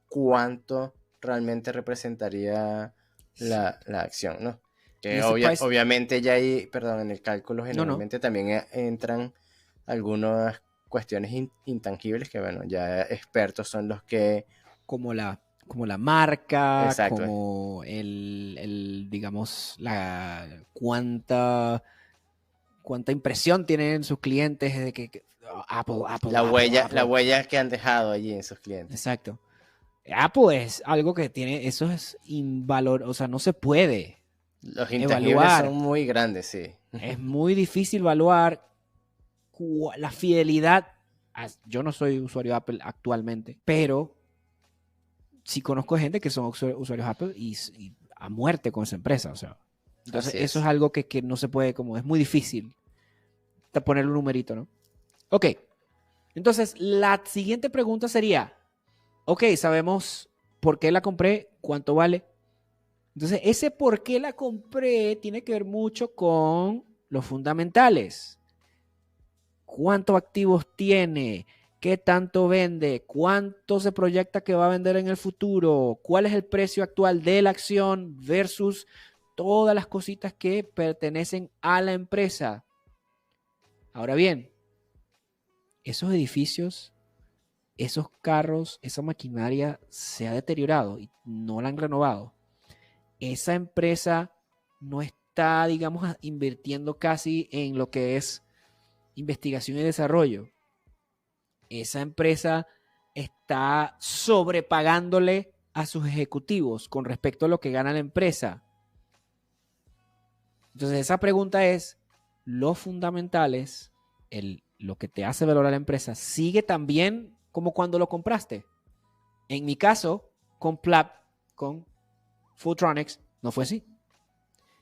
¿Cuánto realmente representaría la acción, ¿no? Que obviamente ya ahí, en el cálculo generalmente también entran algunas cuestiones intangibles que, bueno, ya expertos son los que... Como la marca, exacto, como digamos, cuánta impresión tienen sus clientes de que Apple, la huella que han dejado allí en sus clientes. Exacto. Apple es algo que tiene, eso es invalor, o sea, no se puede Los intangibles son evaluar. muy grandes, sí. Es muy difícil evaluar la fidelidad. Yo no soy usuario de Apple actualmente, pero sí conozco gente que son usuarios Apple y a muerte con esa empresa. O sea, entonces Así eso es es. algo que no se puede, como es muy difícil ponerle un numerito, ¿no? Ok, entonces la siguiente pregunta sería, ok, sabemos por qué la compré, cuánto vale. Entonces, ese por qué la compré tiene que ver mucho con los fundamentales. ¿Cuántos activos tiene? ¿Qué tanto vende? ¿Cuánto se proyecta que va a vender en el futuro? ¿Cuál es el precio actual de la acción versus todas las cositas que pertenecen a la empresa? Ahora bien, esos edificios, esos carros, esa maquinaria se ha deteriorado y no la han renovado. Esa empresa no está, digamos, invirtiendo casi en lo que es investigación y desarrollo. Esa empresa está sobrepagándole a sus ejecutivos con respecto a lo que gana la empresa. Entonces, esa pregunta es, los fundamentales, lo que te hace valorar la empresa, ¿sigue tan bien como cuando lo compraste? En mi caso, con Fulltronics, no fue así.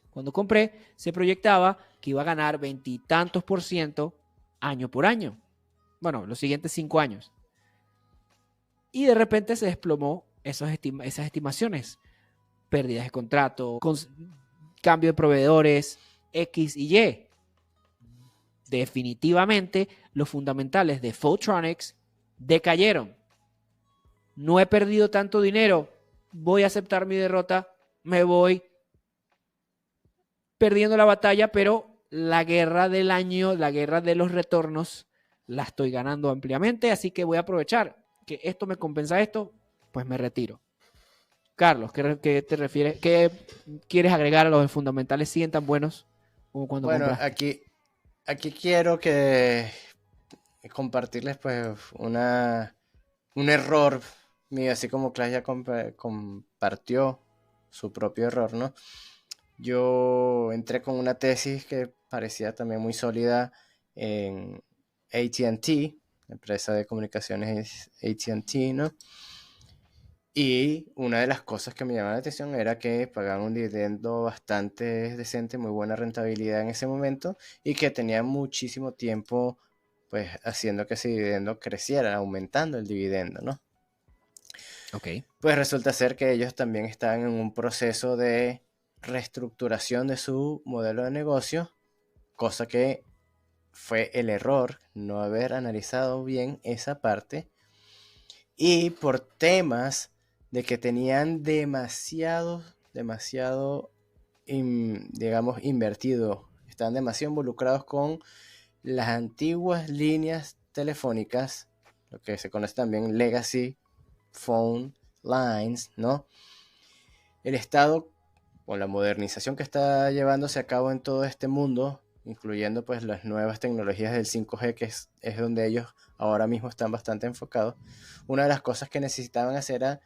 Cuando compré, se proyectaba que iba a ganar veintitantos por ciento año por año. Bueno, los siguientes 5 años. Y de repente se desplomó esas estimaciones. Pérdidas de contrato, cambio de proveedores, X y Y. Definitivamente, los fundamentales de Photronics decayeron. No he perdido tanto dinero. Voy a aceptar mi derrota. Me voy perdiendo la batalla, pero la guerra del año, la guerra de los retornos, la estoy ganando ampliamente, así que voy a aprovechar que esto me compensa esto, pues me retiro. Carlos, ¿qué te refieres? ¿Qué quieres agregar a los fundamentales siguen tan buenos como cuando Bueno, compraste? aquí quiero que compartirles pues un error mío, así como Clash ya compartió su propio error, ¿no? Yo entré con una tesis que parecía también muy sólida en AT&T, la empresa de comunicaciones AT&T, ¿no? Y una de las cosas que me llamaba la atención era que pagaban un dividendo bastante decente, muy buena rentabilidad en ese momento y que tenía muchísimo tiempo pues haciendo que ese dividendo creciera, aumentando el dividendo, ¿no? Ok. Pues resulta ser que ellos también están en un proceso de reestructuración de su modelo de negocio, cosa que fue el error no haber analizado bien esa parte y por temas de que tenían demasiado, digamos, invertido, están demasiado involucrados con las antiguas líneas telefónicas, lo que se conoce también legacy phone lines, ¿no? El Estado, con la modernización que está llevándose a cabo en todo este mundo, incluyendo pues las nuevas tecnologías del 5G, que es donde ellos ahora mismo están bastante enfocados, una de las cosas que necesitaban hacer era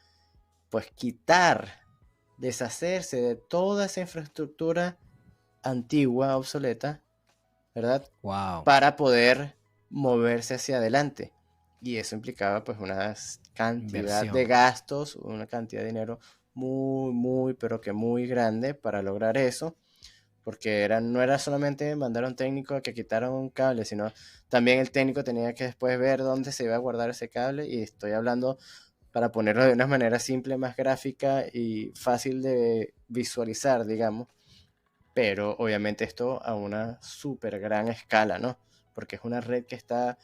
pues deshacerse de toda esa infraestructura antigua, obsoleta, ¿verdad? Wow. Para poder moverse hacia adelante. Y eso implicaba pues una cantidad de Inversión. gastos, una cantidad de dinero muy, pero que muy grande para lograr eso. Porque no era solamente mandar a un técnico a que quitara un cable, sino también el técnico tenía que después ver dónde se iba a guardar ese cable. Y estoy hablando, para ponerlo de una manera simple, más gráfica y fácil de visualizar, digamos, pero obviamente esto a una súper gran escala, ¿no? Porque es una red que está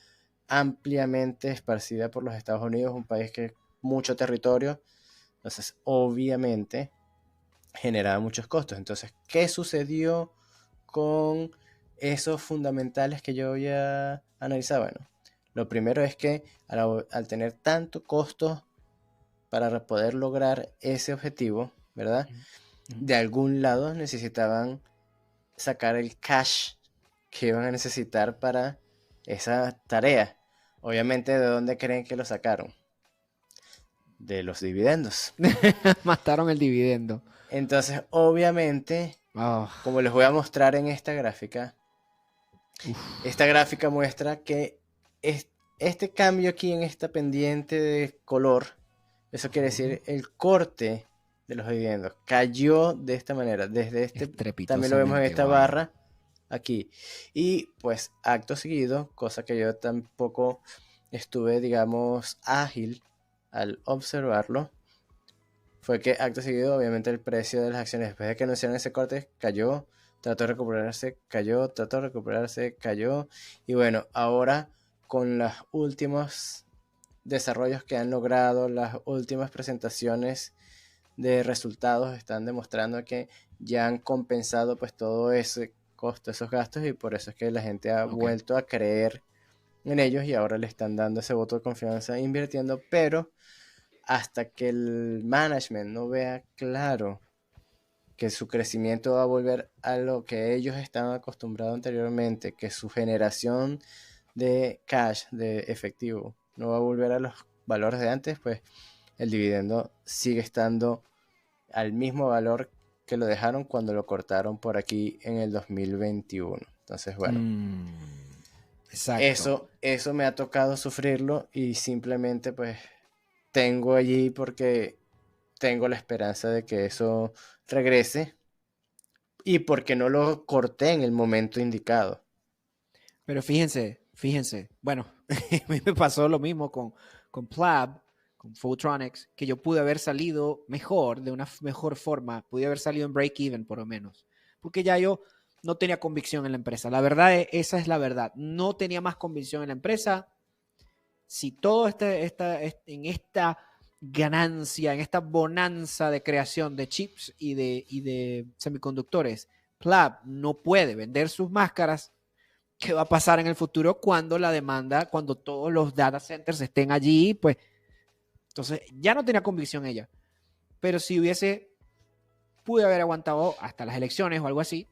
ampliamente esparcida por los Estados Unidos, un país que es mucho territorio, entonces obviamente generaba muchos costos. Entonces, ¿qué sucedió con esos fundamentales que yo había analizado? Bueno, lo primero es que al tener tanto costo para poder lograr ese objetivo, ¿verdad? De algún lado necesitaban sacar el cash que iban a necesitar para esa tarea. Obviamente, ¿de dónde creen que lo sacaron? de los dividendos. Mataron el dividendo. Entonces, obviamente, como les voy a mostrar en esta gráfica, esta gráfica muestra que este cambio aquí en esta pendiente de color, eso quiere decir el corte de los dividendos, cayó de esta manera, desde también lo vemos en esta barra aquí, y pues acto seguido, cosa que yo tampoco estuve, digamos, ágil al observarlo, fue que acto seguido, obviamente, el precio de las acciones, después de que anunciaron ese corte, cayó, trató de recuperarse, cayó, trató de recuperarse, cayó, y bueno, ahora con los últimos desarrollos que han logrado, las últimas presentaciones de resultados están demostrando que ya han compensado pues todo ese costo, esos gastos, y por eso es que la gente ha vuelto a creer en ellos y ahora le están dando ese voto de confianza invirtiendo, pero hasta que el management no vea claro que su crecimiento va a volver a lo que ellos estaban acostumbrados anteriormente, que su generación de cash, de efectivo, no va a volver a los valores de antes, pues el dividendo sigue estando al mismo valor que lo dejaron cuando lo cortaron por aquí en el 2021. Entonces, bueno, exacto. Eso me ha tocado sufrirlo y simplemente pues tengo allí porque tengo la esperanza de que eso regrese y porque no lo corté en el momento indicado. Pero fíjense, bueno, a mí me pasó lo mismo con Plab, con Photronics, que yo pude haber salido mejor, de una mejor forma, pude haber salido en break-even por lo menos, porque ya yo no tenía convicción en la empresa. La verdad, esa es la verdad. No tenía más convicción en la empresa. Si todo en esta ganancia, en esta bonanza de creación de chips y de semiconductores, Plab no puede vender sus máscaras, ¿qué va a pasar en el futuro cuando la demanda, cuando todos los data centers estén allí? Pues, entonces ya no tenía convicción ella. Pero si pude haber aguantado hasta las elecciones o algo así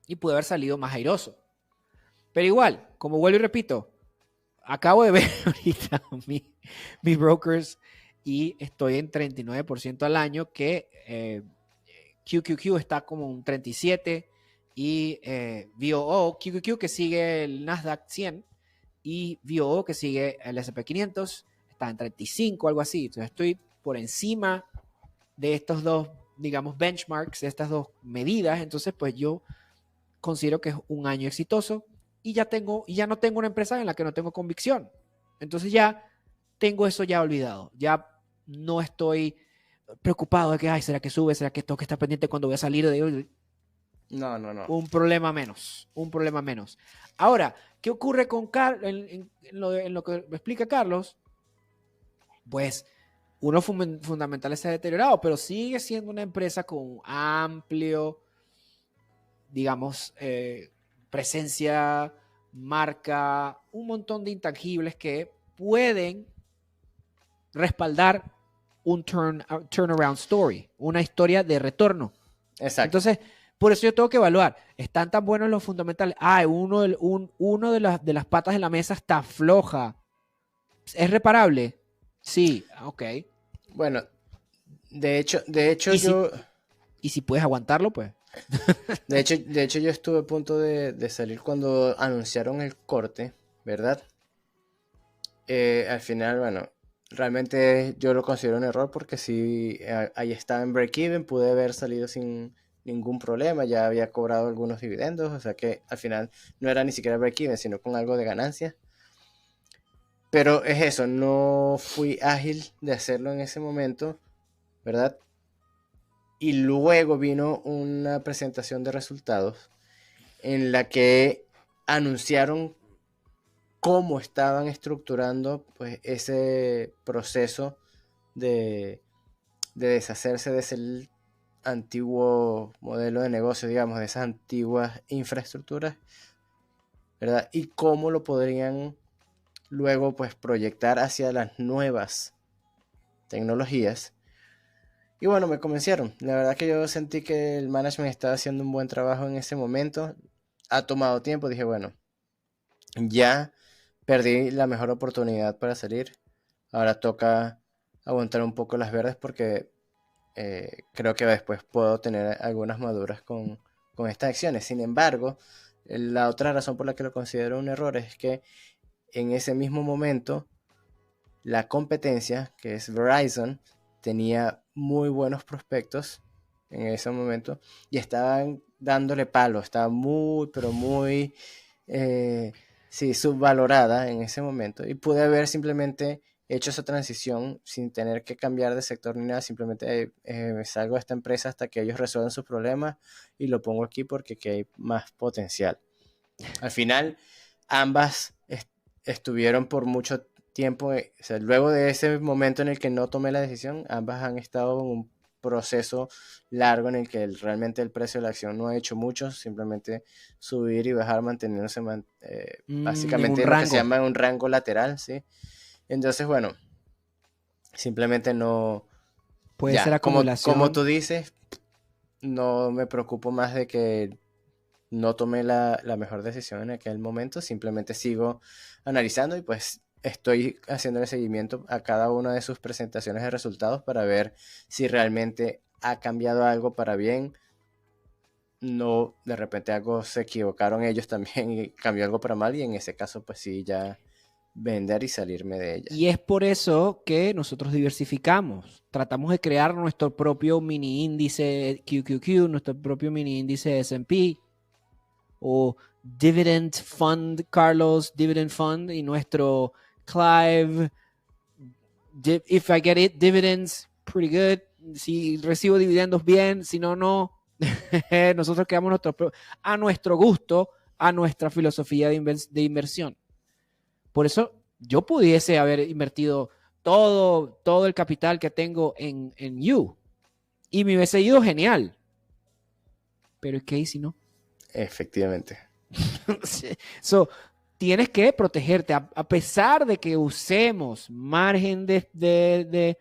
y pude haber salido más airoso. Pero igual, como vuelvo y repito, acabo de ver ahorita mis brokers y estoy en 39% al año, que QQQ está como un 37% y VOO, QQQ que sigue el Nasdaq 100 y VOO que sigue el S&P 500 está en 35, algo así. Entonces estoy por encima de estos dos, digamos, benchmarks, de estas dos medidas. Entonces, pues yo considero que es un año exitoso y ya no tengo una empresa en la que no tengo convicción. Entonces ya tengo eso ya olvidado. Ya no estoy preocupado de que, ay, ¿será que sube? ¿Será que tengo que estar pendiente cuando voy a salir de... No. Un problema menos. Ahora, ¿qué ocurre con en lo que me explica Carlos? Pues uno fundamental se ha deteriorado, pero sigue siendo una empresa con amplio, digamos, presencia, marca, un montón de intangibles que pueden respaldar un turnaround story, una historia de retorno. Exacto. Entonces, por eso yo tengo que evaluar, ¿están tan buenos los fundamentales? Uno de las patas de la mesa está floja. ¿Es reparable? Sí, ok. Bueno, de hecho ¿Y si puedes aguantarlo, pues? De hecho, yo estuve a punto de salir cuando anunciaron el corte, ¿verdad? Al final, bueno, realmente yo lo considero un error porque sí, ahí estaba en break-even, pude haber salido sin ningún problema, ya había cobrado algunos dividendos, o sea que al final no era ni siquiera break-even, sino con algo de ganancia. Pero es eso, no fui ágil de hacerlo en ese momento, ¿verdad? Y luego vino una presentación de resultados en la que anunciaron cómo estaban estructurando pues ese proceso de deshacerse de ese antiguo modelo de negocio, digamos, de esas antiguas infraestructuras, ¿verdad? Y cómo lo podrían luego pues proyectar hacia las nuevas tecnologías. Y bueno, me convencieron. La verdad que yo sentí que el management estaba haciendo un buen trabajo en ese momento. Ha tomado tiempo. Dije, bueno, ya perdí la mejor oportunidad para salir. Ahora toca aguantar un poco las verdes porque creo que después puedo tener algunas maduras con estas acciones. Sin embargo, la otra razón por la que lo considero un error es que en ese mismo momento la competencia, que es Verizon, tenía muy buenos prospectos en ese momento y estaban dándole palo, estaba muy, pero muy subvalorada en ese momento y pude haber simplemente hecho esa transición sin tener que cambiar de sector ni nada, simplemente me salgo de esta empresa hasta que ellos resuelvan sus problemas y lo pongo aquí porque aquí hay más potencial. Al final, ambas estuvieron por mucho tiempo, o sea, luego de ese momento en el que no tomé la decisión, ambas han estado en un proceso largo en el que realmente el precio de la acción no ha hecho mucho, simplemente subir y bajar manteniéndose básicamente en lo que se llama un rango lateral, ¿sí? Entonces, bueno, simplemente no... Puede ser acumulación. Como tú dices, no me preocupo más de que no tomé la mejor decisión en aquel momento, simplemente sigo analizando y pues estoy haciéndole seguimiento a cada una de sus presentaciones de resultados para ver si realmente ha cambiado algo para bien. No, de repente algo se equivocaron ellos también y cambió algo para mal y en ese caso pues sí, ya vender y salirme de ella. Y es por eso que nosotros diversificamos. Tratamos de crear nuestro propio mini índice QQQ, nuestro propio mini índice S&P o Dividend Fund, Carlos Dividend Fund, y nuestro Clive, if I get it, dividends, pretty good. Si recibo dividendos, bien. Si no, no. Nosotros quedamos a nuestro gusto, a nuestra filosofía de inversión. Por eso yo pudiese haber invertido todo el capital que tengo en You y me hubiese ido genial. Pero ¿qué si no? Efectivamente. Tienes que protegerte a pesar de que usemos margen de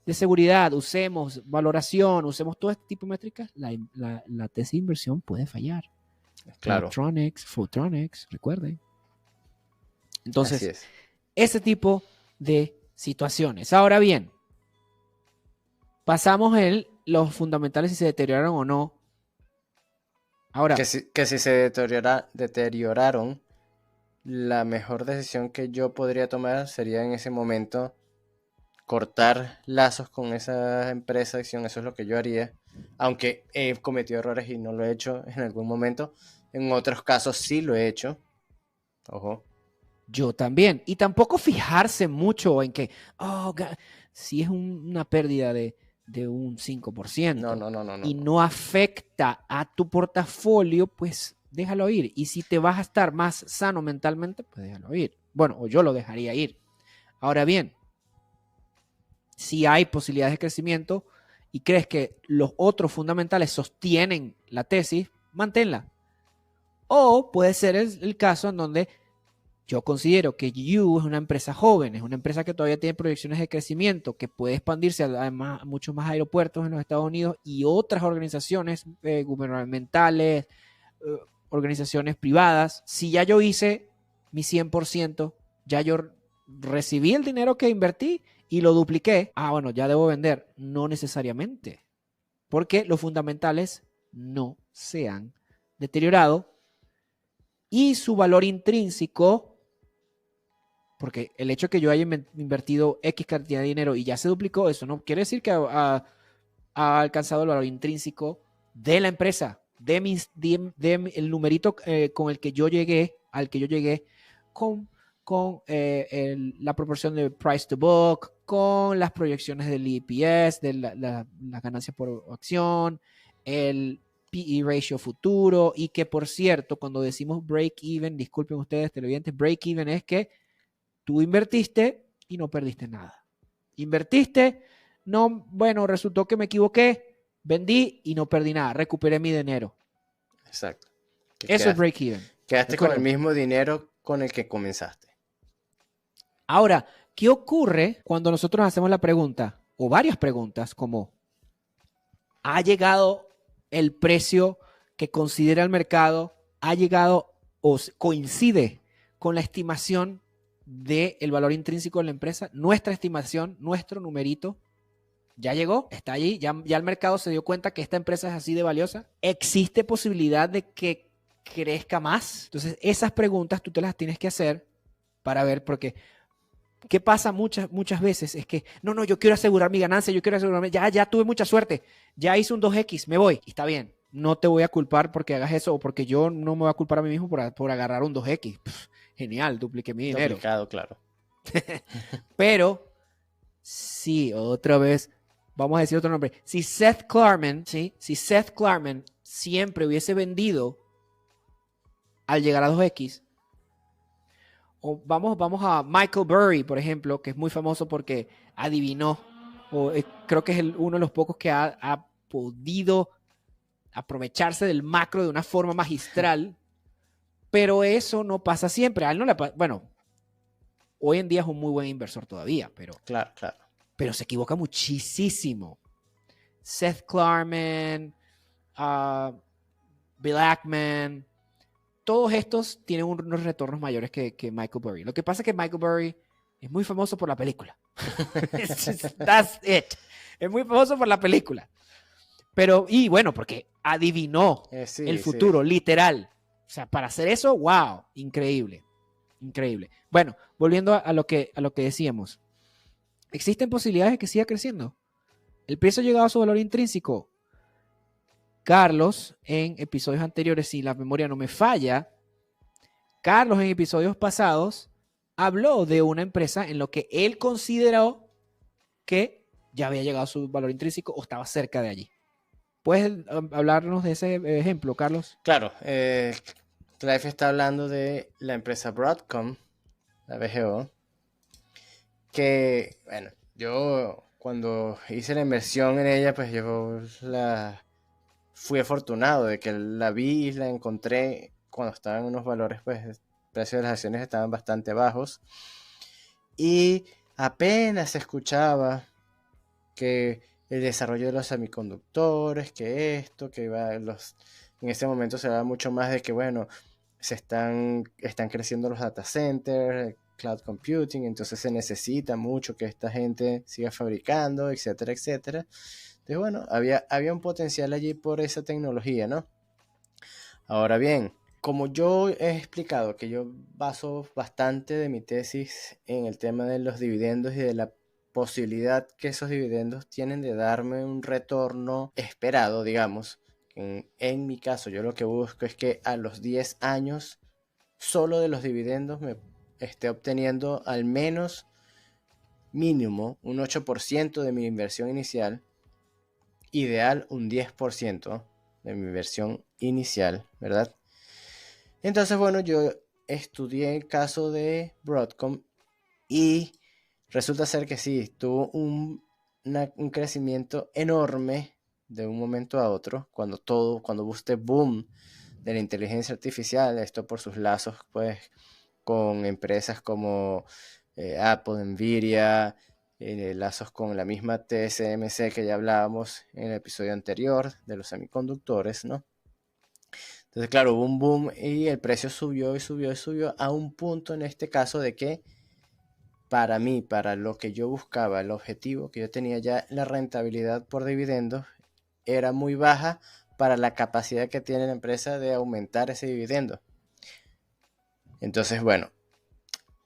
seguridad, usemos valoración, usemos todo este tipo de métricas, la tesis de inversión puede fallar. Claro. Photronics, recuerden. Entonces, ese tipo de situaciones. Ahora bien, pasamos los fundamentales si se deterioraron o no. Ahora, que si se deterioraron, la mejor decisión que yo podría tomar sería en ese momento cortar lazos con esa empresa, acción. Eso es lo que yo haría, aunque he cometido errores y no lo he hecho en algún momento. En otros casos sí lo he hecho. Ojo. Yo también. Y tampoco fijarse mucho en que, si es una pérdida de un 5%. No. Y no afecta a tu portafolio, pues déjalo ir. Y si te vas a estar más sano mentalmente, pues déjalo ir. Bueno, o yo lo dejaría ir. Ahora bien, si hay posibilidades de crecimiento y crees que los otros fundamentales sostienen la tesis, manténla. O puede ser el caso en donde yo considero que You es una empresa joven, es una empresa que todavía tiene proyecciones de crecimiento, que puede expandirse a muchos más aeropuertos en los Estados Unidos y otras organizaciones gubernamentales, organizaciones privadas. Si ya yo hice mi 100%, ya yo recibí el dinero que invertí y lo dupliqué, bueno, ya debo vender. No necesariamente, porque los fundamentales no se han deteriorado y su valor intrínseco, porque el hecho de que yo haya invertido X cantidad de dinero y ya se duplicó, eso no quiere decir que ha alcanzado el valor intrínseco de la empresa, el numerito con el que yo llegué, con la proporción de price to book, con las proyecciones del EPS, de las ganancias por acción, el PE ratio futuro, y que por cierto, cuando decimos break even, disculpen ustedes televidentes, break even es que tú invertiste y no perdiste nada. Invertiste, resultó que me equivoqué, vendí y no perdí nada, recuperé mi dinero. Exacto. Eso es break even. Quedaste con el mismo dinero con el que comenzaste. Ahora, ¿qué ocurre cuando nosotros hacemos la pregunta, o varias preguntas, como ¿ha llegado el precio que considera el mercado? ¿Ha llegado o coincide con la estimación del valor intrínseco de la empresa, nuestra estimación, nuestro numerito, ya llegó, está allí, ya el mercado se dio cuenta que esta empresa es así de valiosa. ¿Existe posibilidad de que crezca más? Entonces, esas preguntas tú te las tienes que hacer para ver, porque ¿qué pasa muchas veces? Es que, no, yo quiero asegurar mi ganancia, yo quiero asegurarme, ya tuve mucha suerte, ya hice un 2X, me voy, y está bien. No te voy a culpar porque hagas eso o porque yo no me voy a culpar a mí mismo por agarrar un 2X. Genial, dupliqué mi dinero. Duplicado, claro. Pero, sí, otra vez, vamos a decir otro nombre. Si Seth Klarman siempre hubiese vendido al llegar a 2X, o vamos a Michael Burry, por ejemplo, que es muy famoso porque adivinó, o creo que es uno de los pocos que ha podido aprovecharse del macro de una forma magistral, pero eso no pasa siempre. A él no le pasa. Bueno, hoy en día es un muy buen inversor todavía, pero, claro. Pero se equivoca muchísimo. Seth Klarman, Bill Ackman, todos estos tienen unos retornos mayores que Michael Burry. Lo que pasa es que Michael Burry es muy famoso por la película. That's it. Es muy famoso por la película. Pero, y bueno, porque adivinó el futuro, literal. O sea, para hacer eso, wow, increíble. Increíble. Bueno, volviendo a lo que decíamos. ¿Existen posibilidades de que siga creciendo? ¿El precio ha llegado a su valor intrínseco? Carlos, en episodios anteriores, si la memoria no me falla, Carlos en episodios pasados habló de una empresa en lo que él consideró que ya había llegado a su valor intrínseco o estaba cerca de allí. ¿Puedes hablarnos de ese ejemplo, Carlos? Claro, Clive está hablando de la empresa Broadcom, la BGO, que, bueno, yo cuando hice la inversión en ella, pues yo fui afortunado de que la vi y la encontré cuando estaban unos valores, pues el precio de las acciones estaban bastante bajos y apenas se escuchaba que el desarrollo de los semiconductores, que en este momento se habla mucho más de que, bueno, están creciendo los data centers, cloud computing, entonces se necesita mucho que esta gente siga fabricando, etcétera, etcétera. Entonces, bueno, había un potencial allí por esa tecnología, ¿no? Ahora bien, como yo he explicado que yo baso bastante de mi tesis en el tema de los dividendos y de la posibilidad que esos dividendos tienen de darme un retorno esperado, digamos. En mi caso, yo lo que busco es que a los 10 años, solo de los dividendos me esté obteniendo al menos mínimo un 8% de mi inversión inicial, ideal un 10% de mi inversión inicial, ¿verdad? Entonces, bueno, yo estudié el caso de Broadcom y resulta ser que sí, tuvo un crecimiento enorme de un momento a otro, cuando hubo este boom de la inteligencia artificial, esto por sus lazos, pues, con empresas como Apple, Nvidia, lazos con la misma TSMC que ya hablábamos en el episodio anterior de los semiconductores, ¿no? Entonces, claro, hubo un boom y el precio subió y subió y subió a un punto en este caso de que para mí, para lo que yo buscaba, el objetivo que yo tenía ya, la rentabilidad por dividendos era muy baja para la capacidad que tiene la empresa de aumentar ese dividendo. Entonces, bueno,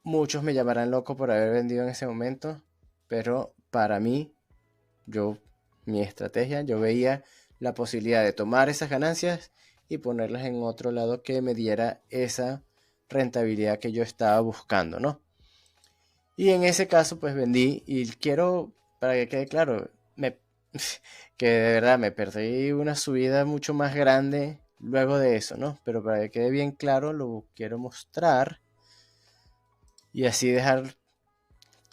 muchos me llamarán loco por haber vendido en ese momento, pero para mí, mi estrategia, yo veía la posibilidad de tomar esas ganancias y ponerlas en otro lado que me diera esa rentabilidad que yo estaba buscando, ¿no? Y en ese caso, pues vendí y quiero, para que quede claro, que de verdad me perdí una subida mucho más grande luego de eso, ¿no? Pero para que quede bien claro, lo quiero mostrar y así dejar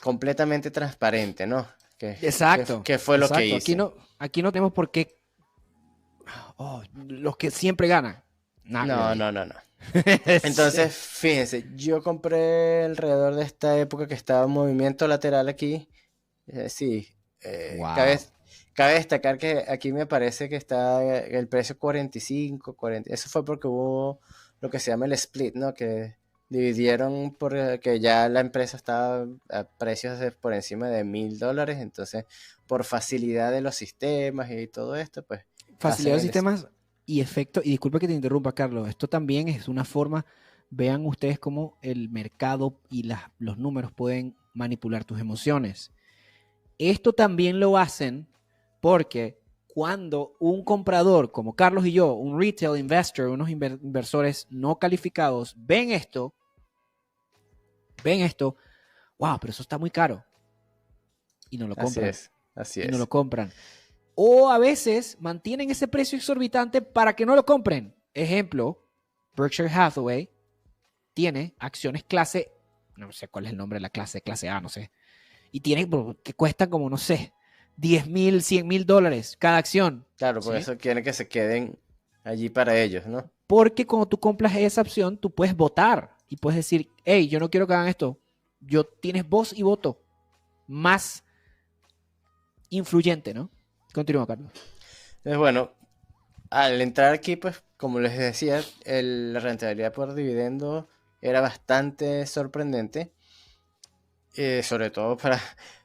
completamente transparente, ¿no? Exacto. ¿Qué fue lo que hice? Aquí no tenemos por qué. Los que siempre ganan. No. Entonces, fíjense, yo compré alrededor de esta época que estaba en movimiento lateral aquí. Wow. Cabe destacar que aquí me parece que está el precio 45, 40. Eso fue porque hubo lo que se llama el split, ¿no? Que dividieron porque ya la empresa estaba a precios por encima de $1,000, entonces por facilidad de los sistemas y todo esto, pues Facilidad hacen de sistemas y efecto, y disculpa que te interrumpa, Carlos, esto también es una forma, vean ustedes cómo el mercado y los números pueden manipular tus emociones. Esto también lo hacen porque cuando un comprador como Carlos y yo, un retail investor, unos inversores no calificados, ven esto, wow, pero eso está muy caro. Y no lo compran. Así y no lo es. compran. O a veces mantienen ese precio exorbitante para que no lo compren. Ejemplo, Berkshire Hathaway tiene acciones clase, no sé cuál es el nombre de la clase A, no sé. Y tiene que cuestan como, no sé, 10,000, $100,000 cada acción. Claro, por ¿sí? eso quieren que se queden allí para ellos, ¿no? Porque cuando tú compras esa opción, tú puedes votar y puedes decir, hey, yo no quiero que hagan esto. Tienes voz y voto más influyente, ¿no? Continúa, Carlos. Entonces, bueno, al entrar aquí, pues, como les decía, la rentabilidad por dividendo era bastante sorprendente, sobre todo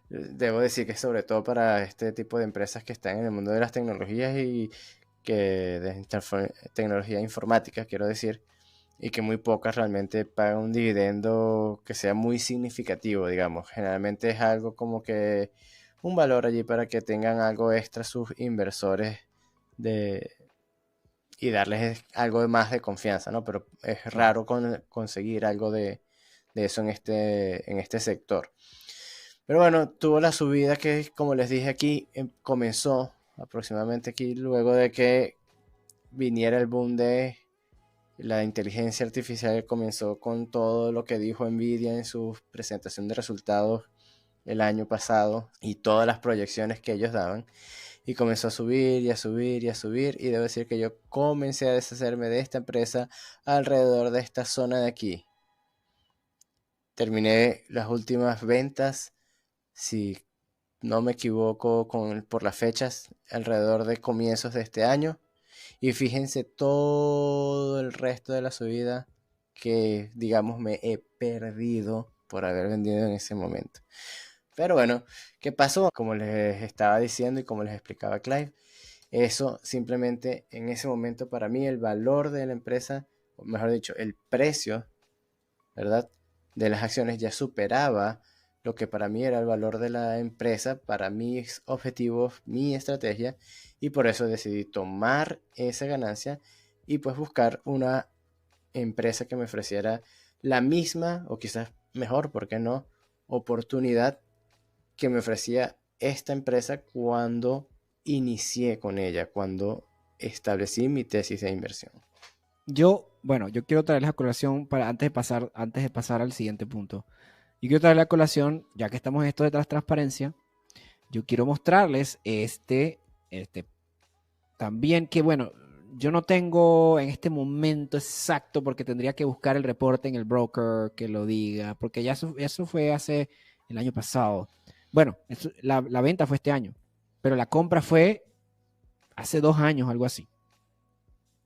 debo decir que sobre todo para este tipo de empresas que están en el mundo de las tecnologías y que de tecnología informática, quiero decir, y que muy pocas realmente pagan un dividendo que sea muy significativo, digamos. Generalmente es algo como que un valor allí para que tengan algo extra sus inversores de, y darles algo más de confianza, ¿no? Pero es raro conseguir algo de eso en este sector. Pero bueno, tuvo la subida que, como les dije aquí, comenzó aproximadamente aquí luego de que viniera el boom de la inteligencia artificial. Comenzó con todo lo que dijo Nvidia en su presentación de resultados el año pasado y todas las proyecciones que ellos daban. Y comenzó a subir y a subir y a subir. Y debo decir que yo comencé a deshacerme de esta empresa alrededor de esta zona de aquí. Terminé las últimas ventas, si no me equivoco, por las fechas, alrededor de comienzos de este año. Y fíjense todo el resto de la subida que, digamos, me he perdido por haber vendido en ese momento. Pero bueno, ¿qué pasó? Como les estaba diciendo y como les explicaba Clive, eso simplemente en ese momento para mí el valor de la empresa, o mejor dicho, el precio, ¿verdad?, de las acciones ya superaba lo que para mí era el valor de la empresa, para mis objetivos, mi estrategia, y por eso decidí tomar esa ganancia y pues buscar una empresa que me ofreciera la misma o quizás mejor, ¿por qué no?, oportunidad que me ofrecía esta empresa cuando inicié con ella, cuando establecí mi tesis de inversión. Yo quiero traerles a colación antes de pasar al siguiente punto. Yo quiero traerles a colación, ya que estamos en esto de la transparencia, yo quiero mostrarles también que, bueno, yo no tengo en este momento exacto porque tendría que buscar el reporte en el broker que lo diga, porque eso fue hace el año pasado. Bueno, la venta fue este año, pero la compra fue hace 2 años, algo así.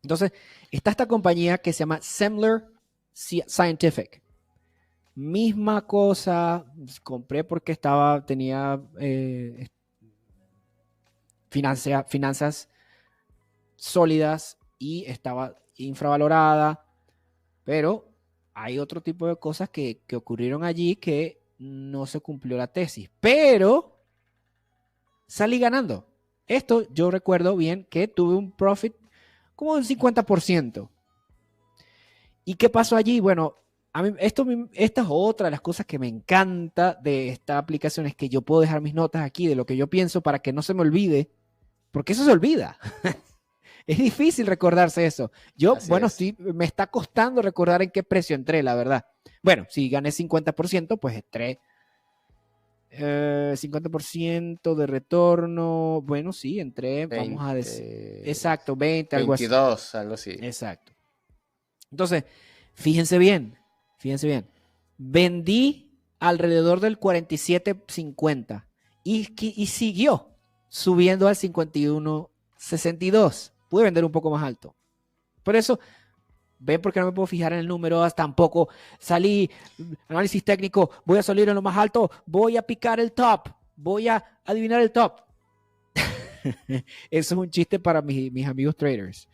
Entonces, está esta compañía que se llama Semler Scientific. Misma cosa, compré porque tenía finanzas sólidas y estaba infravalorada, pero hay otro tipo de cosas que ocurrieron allí que no se cumplió la tesis, pero salí ganando. Esto yo recuerdo bien que tuve un profit como un 50%. ¿Y qué pasó allí? Bueno, a mí, esta es otra de las cosas que me encanta de esta aplicación, es que yo puedo dejar mis notas aquí de lo que yo pienso para que no se me olvide, porque eso se olvida. Es difícil recordarse eso. Así es. Me está costando recordar en qué precio entré, la verdad. Bueno, si gané 50%, pues entré 50% de retorno. Bueno, sí, entré, vamos a decir, 20, exacto, 20, algo así. 22, algo así. Exacto. Entonces, fíjense bien. Vendí alrededor del 47.50 y siguió subiendo al 51.62. Pude vender un poco más alto. Por eso, ¿Ven por qué no me puedo fijar en el número? Tampoco salí, análisis técnico, voy a salir en lo más alto, voy a picar el top, voy a adivinar el top. Eso es un chiste para mis amigos traders.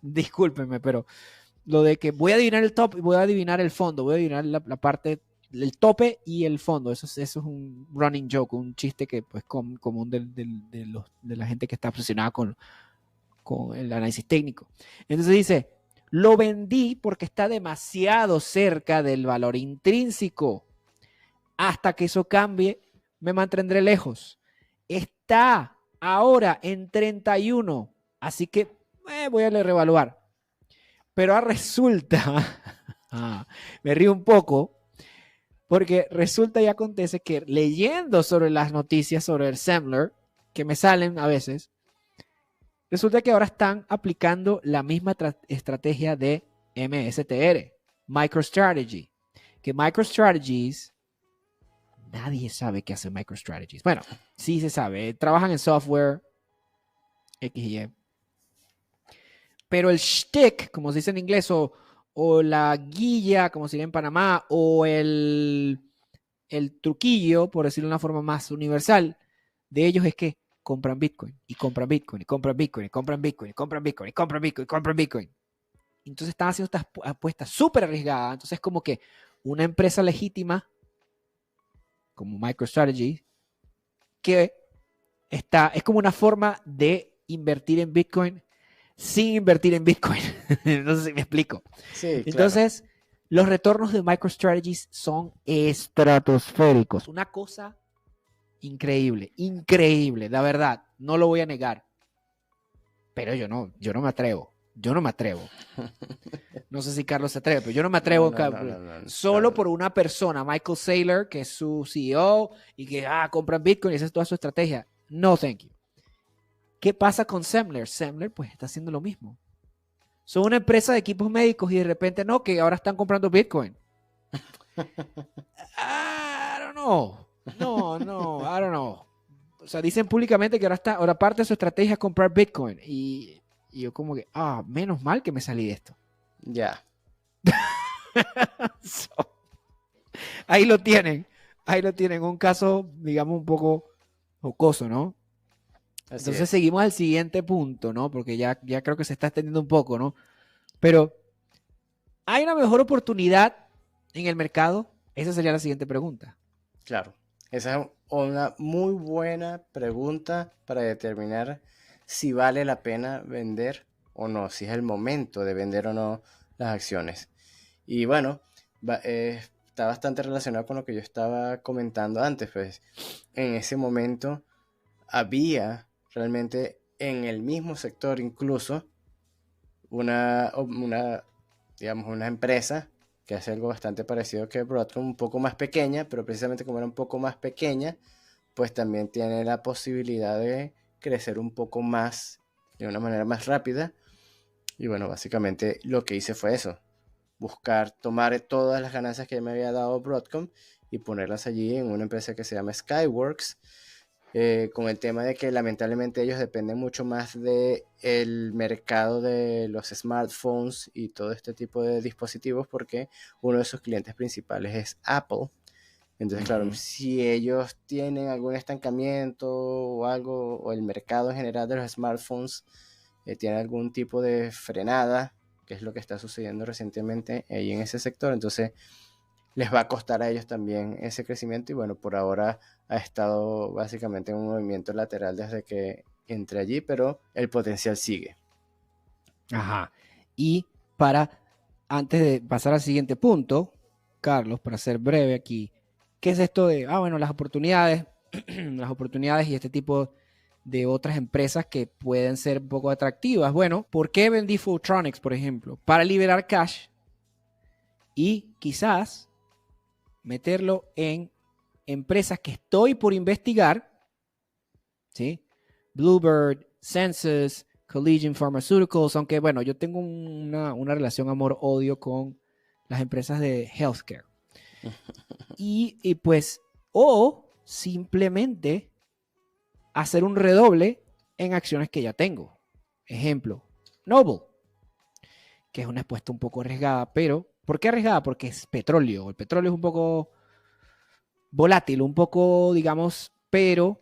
Discúlpenme, pero lo de que voy a adivinar el top y voy a adivinar el fondo, voy a adivinar la parte, el tope y el fondo. Eso es un running joke, un chiste que pues común de la gente que está obsesionada con el análisis técnico. Entonces dice, lo vendí porque está demasiado cerca del valor intrínseco. Hasta que eso cambie, me mantendré lejos. Está ahora en 31, así que voy a reevaluar. Pero resulta, me río un poco, porque resulta y acontece que leyendo sobre las noticias sobre el Semler, que me salen a veces, resulta que ahora están aplicando la misma estrategia de MSTR, MicroStrategy, que MicroStrategies, nadie sabe qué hace MicroStrategies. Bueno, sí se sabe, trabajan en software, X y Y. Pero el shtick, como se dice en inglés, o la guilla, como se dice en Panamá, o el truquillo, por decirlo de una forma más universal, de ellos es que compran Bitcoin, y compran Bitcoin, y compran Bitcoin, y compran Bitcoin, y compran Bitcoin, y compran Bitcoin, y compran Bitcoin. Entonces están haciendo estas apuestas súper arriesgadas. Entonces como que una empresa legítima, como MicroStrategy, que es como una forma de invertir en Bitcoin sin invertir en Bitcoin. No sé si me explico. Sí, entonces, claro, los retornos de MicroStrategies son estratosféricos. Una cosa increíble, increíble, la verdad, no lo voy a negar. Pero yo no me atrevo. Yo no me atrevo. No sé si Carlos se atreve, pero yo no me atrevo. Solo por una persona, Michael Saylor, que es su CEO y que compra Bitcoin y esa es toda su estrategia. No, thank you. ¿Qué pasa con Semler? Semler pues está haciendo lo mismo. Son una empresa de equipos médicos y de repente no, que ahora están comprando Bitcoin. I don't know. No, I don't know. O sea, dicen públicamente que ahora parte de su estrategia es comprar Bitcoin. Y yo como que, menos mal que me salí de esto. Ya. Ahí lo tienen. Un caso, digamos, un poco jocoso, ¿no? Entonces seguimos al siguiente punto, ¿no? Porque ya creo que se está extendiendo un poco, ¿no? Pero, ¿hay una mejor oportunidad en el mercado? Esa sería la siguiente pregunta. Claro, esa es una muy buena pregunta para determinar si vale la pena vender o no, si es el momento de vender o no las acciones. Y bueno, está bastante relacionado con lo que yo estaba comentando antes, pues en ese momento había realmente en el mismo sector incluso una empresa que hace algo bastante parecido que Broadcom, un poco más pequeña, pero precisamente como era un poco más pequeña, pues también tiene la posibilidad de crecer un poco más, de una manera más rápida. Y bueno, básicamente lo que hice fue eso, buscar tomar todas las ganancias que me había dado Broadcom y ponerlas allí en una empresa que se llama Skyworks, con el tema de que lamentablemente ellos dependen mucho más del mercado de los smartphones y todo este tipo de dispositivos porque uno de sus clientes principales es Apple. Entonces, claro, si ellos tienen algún estancamiento o algo, o el mercado en general de los smartphones tiene algún tipo de frenada, que es lo que está sucediendo recientemente ahí en ese sector, entonces les va a costar a ellos también ese crecimiento y bueno, por ahora ha estado básicamente en un movimiento lateral desde que entré allí, pero el potencial sigue. Ajá. Y antes de pasar al siguiente punto, Carlos, para ser breve aquí, ¿qué es esto de, las oportunidades, las oportunidades y este tipo de otras empresas que pueden ser un poco atractivas? Bueno, ¿por qué vendí Fulltronics, por ejemplo? Para liberar cash y quizás meterlo en empresas que estoy por investigar, ¿sí? Bluebird, Census, Collegium Pharmaceuticals, aunque bueno, yo tengo una relación amor-odio con las empresas de healthcare. Y pues, o simplemente hacer un redoble en acciones que ya tengo. Ejemplo, Noble, que es una apuesta un poco arriesgada, pero ¿por qué arriesgada? Porque es petróleo. El petróleo es un poco volátil, un poco, digamos, pero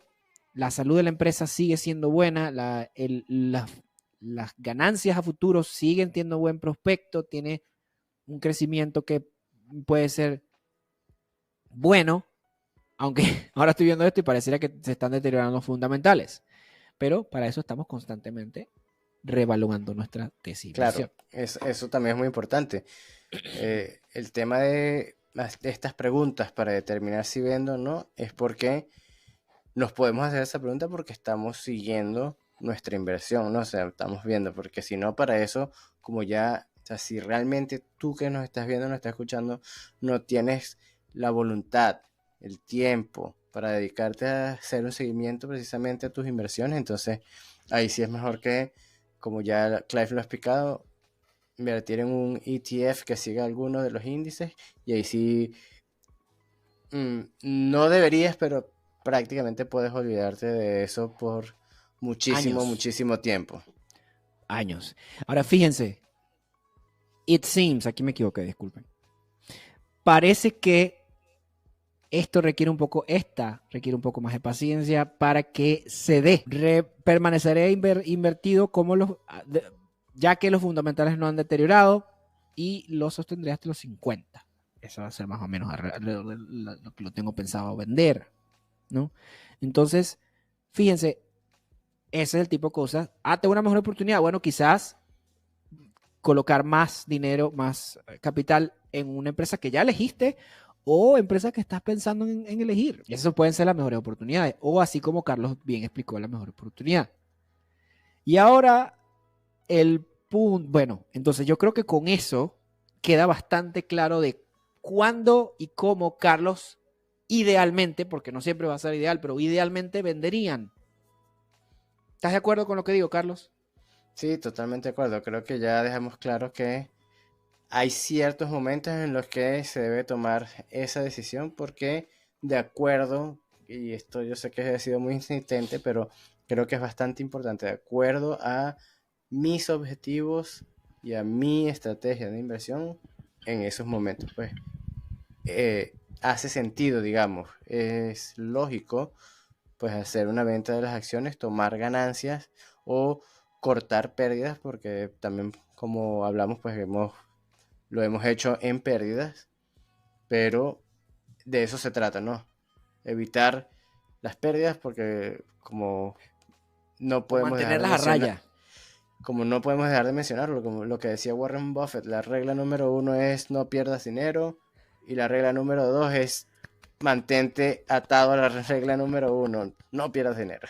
la salud de la empresa sigue siendo buena, las ganancias a futuro siguen teniendo buen prospecto, tiene un crecimiento que puede ser bueno, aunque ahora estoy viendo esto y pareciera que se están deteriorando los fundamentales, pero para eso estamos constantemente reevaluando nuestra tesis. Claro, eso también es muy importante. El tema de estas preguntas para determinar si vendo o no es porque nos podemos hacer esa pregunta porque estamos siguiendo nuestra inversión, ¿no? O sea, estamos viendo, porque si no, para eso, como ya, o sea, si realmente tú que nos estás viendo, nos estás escuchando, no tienes la voluntad, el tiempo para dedicarte a hacer un seguimiento precisamente a tus inversiones, entonces ahí sí es mejor que, como ya Clive lo ha explicado, invertir en un ETF que siga alguno de los índices y ahí sí no deberías, pero prácticamente puedes olvidarte de eso por muchísimo tiempo. Años. Ahora fíjense, it seems, aquí me equivoqué, disculpen. Parece que esta requiere un poco más de paciencia para que se dé. Permaneceré invertido ya que los fundamentales no han deteriorado y lo sostendré hasta los 50. Eso va a ser más o menos lo que lo tengo pensado vender, ¿no? Entonces, fíjense, ese es el tipo de cosas. Tengo una mejor oportunidad. Bueno, quizás colocar más dinero, más capital en una empresa que ya elegiste o empresa que estás pensando en elegir. Y esas pueden ser las mejores oportunidades. O así como Carlos bien explicó, la mejor oportunidad. Y ahora el punto, bueno, entonces yo creo que con eso queda bastante claro de cuándo y cómo Carlos idealmente, porque no siempre va a ser ideal, pero idealmente venderían. ¿Estás de acuerdo con lo que digo, Carlos? Sí, totalmente de acuerdo. Creo que ya dejamos claro que hay ciertos momentos en los que se debe tomar esa decisión porque de acuerdo, y esto yo sé que ha sido muy insistente, pero creo que es bastante importante, de acuerdo a mis objetivos y a mi estrategia de inversión en esos momentos, pues hace sentido, digamos, es lógico pues hacer una venta de las acciones, tomar ganancias o cortar pérdidas, porque también como hablamos pues lo hemos hecho en pérdidas, pero de eso se trata, ¿no? Evitar las pérdidas porque como no podemos dejar de mantenerlas a raya. Como no podemos dejar de mencionarlo, como lo que decía Warren Buffett, la regla número 1 es no pierdas dinero y la regla número 2 es mantente atado a la regla número 1, no pierdas dinero.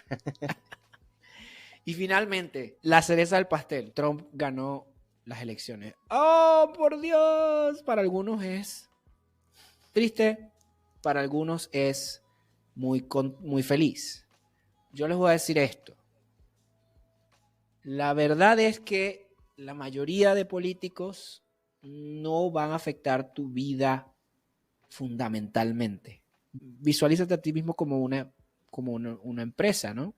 Y finalmente, la cereza del pastel, Trump ganó las elecciones. ¡Oh, por Dios! Para algunos es triste, para algunos es muy feliz. Yo les voy a decir esto. La verdad es que la mayoría de políticos no van a afectar tu vida fundamentalmente. Visualízate a ti mismo como una empresa, ¿no?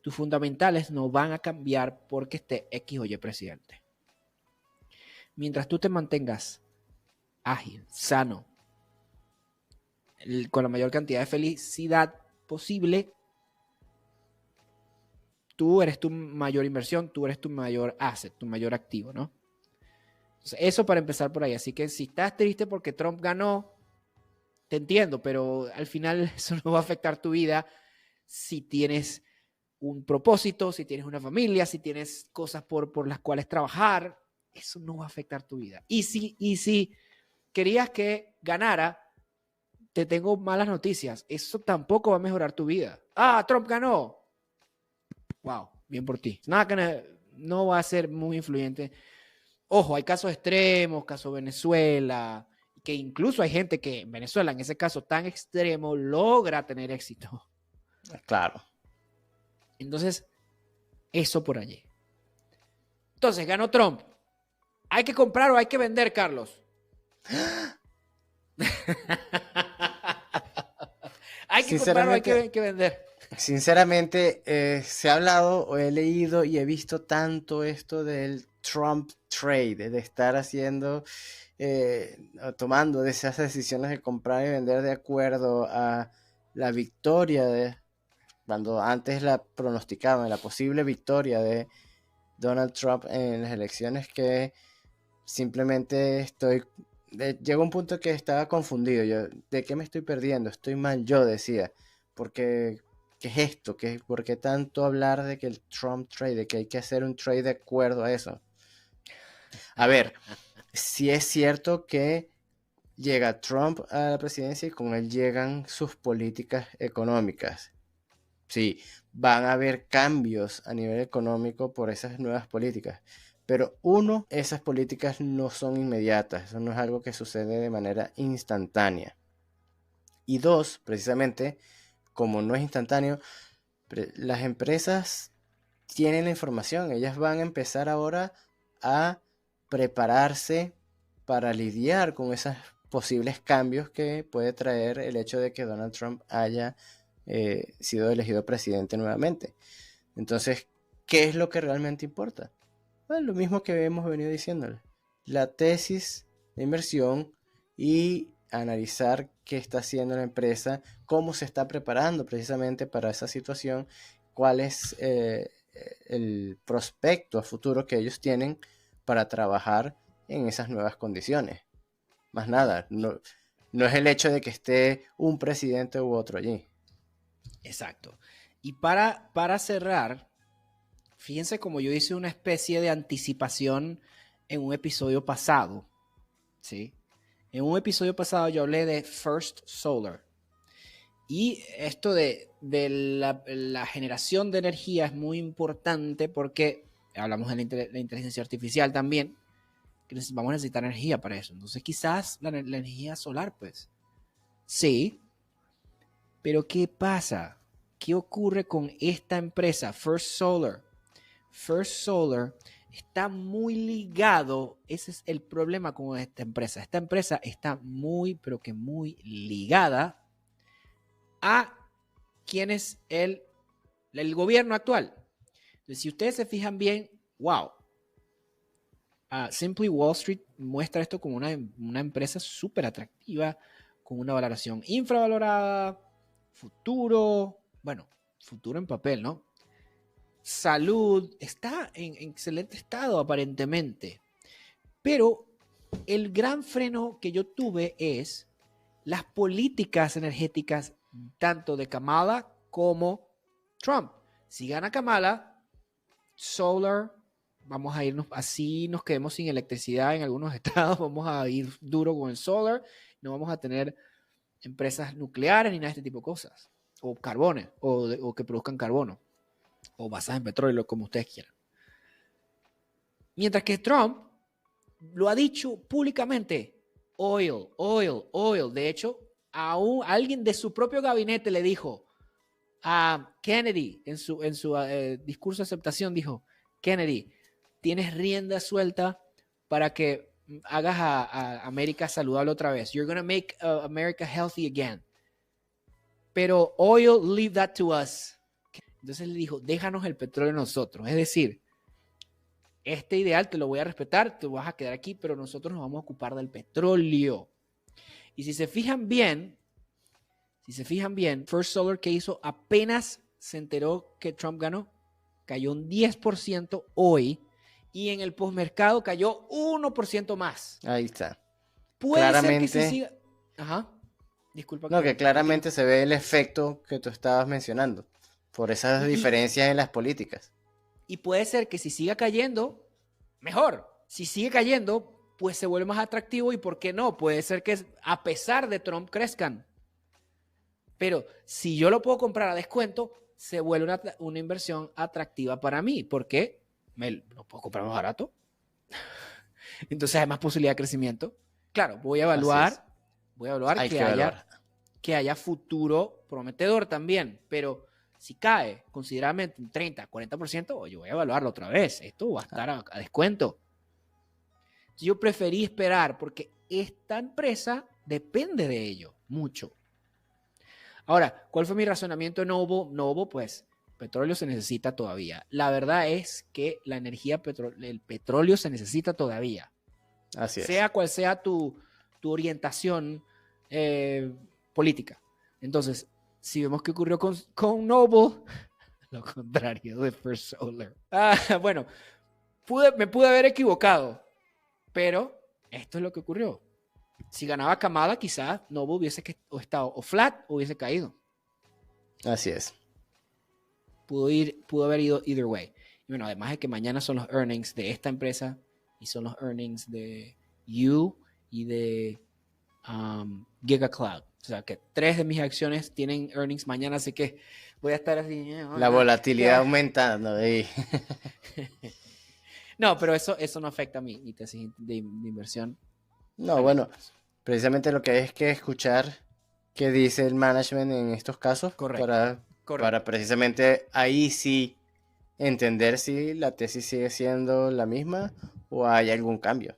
Tus fundamentales no van a cambiar porque esté X o Y presidente. Mientras tú te mantengas ágil, sano, con la mayor cantidad de felicidad posible, tú eres tu mayor inversión, tú eres tu mayor asset, tu mayor activo, ¿no? Entonces, eso para empezar por ahí. Así que si estás triste porque Trump ganó, te entiendo, pero al final eso no va a afectar tu vida si tienes un propósito, si tienes una familia, si tienes cosas por las cuales trabajar, eso no va a afectar tu vida. Y si querías que ganara, te tengo malas noticias. Eso tampoco va a mejorar tu vida. Trump ganó. Wow, bien por ti. No va a ser muy influyente. Ojo, hay casos extremos, caso Venezuela, que incluso hay gente que en Venezuela, en ese caso tan extremo, logra tener éxito. Claro. Entonces, eso por allí. Entonces, ganó Trump. ¿Hay que comprar o hay que vender, Carlos? ¿Hay que comprar o hay que vender? Sinceramente, se ha hablado o he leído y he visto tanto esto del Trump trade, de estar haciendo, tomando esas decisiones de comprar y vender de acuerdo a la victoria cuando antes la pronosticaban, la posible victoria de Donald Trump en las elecciones, que simplemente llegó un punto que estaba confundido. Yo, ¿de qué me estoy perdiendo? Estoy mal, yo decía, porque ¿qué es esto? ¿Por qué tanto hablar de que el Trump trade, de que hay que hacer un trade de acuerdo a eso? A ver, sí es cierto que llega Trump a la presidencia y con él llegan sus políticas económicas. Sí, van a haber cambios a nivel económico por esas nuevas políticas. Pero uno, esas políticas no son inmediatas, eso no es algo que sucede de manera instantánea. Y dos, precisamente, como no es instantáneo, las empresas tienen la información, ellas van a empezar ahora a prepararse para lidiar con esos posibles cambios que puede traer el hecho de que Donald Trump haya sido elegido presidente nuevamente. Entonces, ¿qué es lo que realmente importa? Bueno, lo mismo que hemos venido diciéndole. La tesis de inversión y analizar qué está haciendo la empresa, cómo se está preparando precisamente para esa situación, cuál es el prospecto a futuro que ellos tienen para trabajar en esas nuevas condiciones. Más nada, no es el hecho de que esté un presidente u otro allí. Exacto. Y para cerrar, fíjense como yo hice una especie de anticipación en un episodio pasado, ¿sí? En un episodio pasado yo hablé de First Solar. Y esto de la generación de energía es muy importante porque hablamos de la inteligencia artificial también, que vamos a necesitar energía para eso. Entonces quizás la energía solar, pues, sí. Pero ¿qué pasa? ¿Qué ocurre con esta empresa, First Solar? First Solar está muy ligado, ese es el problema con esta empresa. Esta empresa está muy, pero que muy ligada a quién es el gobierno actual. Entonces, si ustedes se fijan bien, wow, Simply Wall Street muestra esto como una empresa súper atractiva, con una valoración infravalorada, futuro en papel, ¿no? Salud, está en excelente estado aparentemente. Pero el gran freno que yo tuve es las políticas energéticas tanto de Kamala como Trump. Si gana Kamala, solar, vamos a irnos, así nos quedemos sin electricidad en algunos estados, vamos a ir duro con el solar, no vamos a tener empresas nucleares ni nada de este tipo de cosas, o carbones, o que produzcan carbono, o basadas en petróleo, como ustedes quieran. Mientras que Trump lo ha dicho públicamente, oil, oil, oil. De hecho, a alguien de su propio gabinete le dijo a Kennedy, en su discurso de aceptación, dijo, Kennedy, tienes rienda suelta para que hagas a América saludable otra vez. You're going to make America healthy again. Pero oil, leave that to us. Entonces le dijo, déjanos el petróleo nosotros. Es decir, este ideal te lo voy a respetar, te vas a quedar aquí, pero nosotros nos vamos a ocupar del petróleo. Y si se fijan bien, First Solar, que hizo, apenas se enteró que Trump ganó, cayó un 10% hoy, y en el postmercado cayó 1% más. Ahí está. Puede claramente ser que se siga... Ajá. Disculpa. No, que claramente se ve el efecto que tú estabas mencionando, por esas diferencias en las políticas. Y puede ser que si siga cayendo, mejor. Si sigue cayendo, pues se vuelve más atractivo, y ¿por qué no? Puede ser que a pesar de Trump crezcan. Pero si yo lo puedo comprar a descuento, se vuelve una inversión atractiva para mí. ¿Por qué? Lo puedo comprar más barato. Entonces hay más posibilidad de crecimiento. Claro, voy a evaluar que haya futuro prometedor también. Pero si cae considerablemente un 30, 40%, yo voy a evaluarlo otra vez. Esto va a estar a descuento. Yo preferí esperar porque esta empresa depende de ello mucho. Ahora, ¿cuál fue mi razonamiento novo? Pues petróleo se necesita todavía. La verdad es que la energía, el petróleo se necesita todavía. Así es. Sea cual sea tu orientación política. Entonces, si vemos qué ocurrió con Noble, lo contrario de First Solar. Bueno, me pude haber equivocado, pero esto es lo que ocurrió. Si ganaba Kamala, quizás Noble hubiese estado o flat o hubiese caído. Así es. Pudo haber ido either way. Y bueno, además de que mañana son los earnings de esta empresa y son los earnings de You y de Giga Cloud. O sea, que 3 de mis acciones tienen earnings mañana, así que voy a estar así. La volatilidad aumentando. No, pero eso no afecta a mi tesis de inversión. No, bueno, precisamente lo que hay es que escuchar qué dice el management en estos casos. Correcto. Para precisamente ahí sí entender si la tesis sigue siendo la misma o hay algún cambio.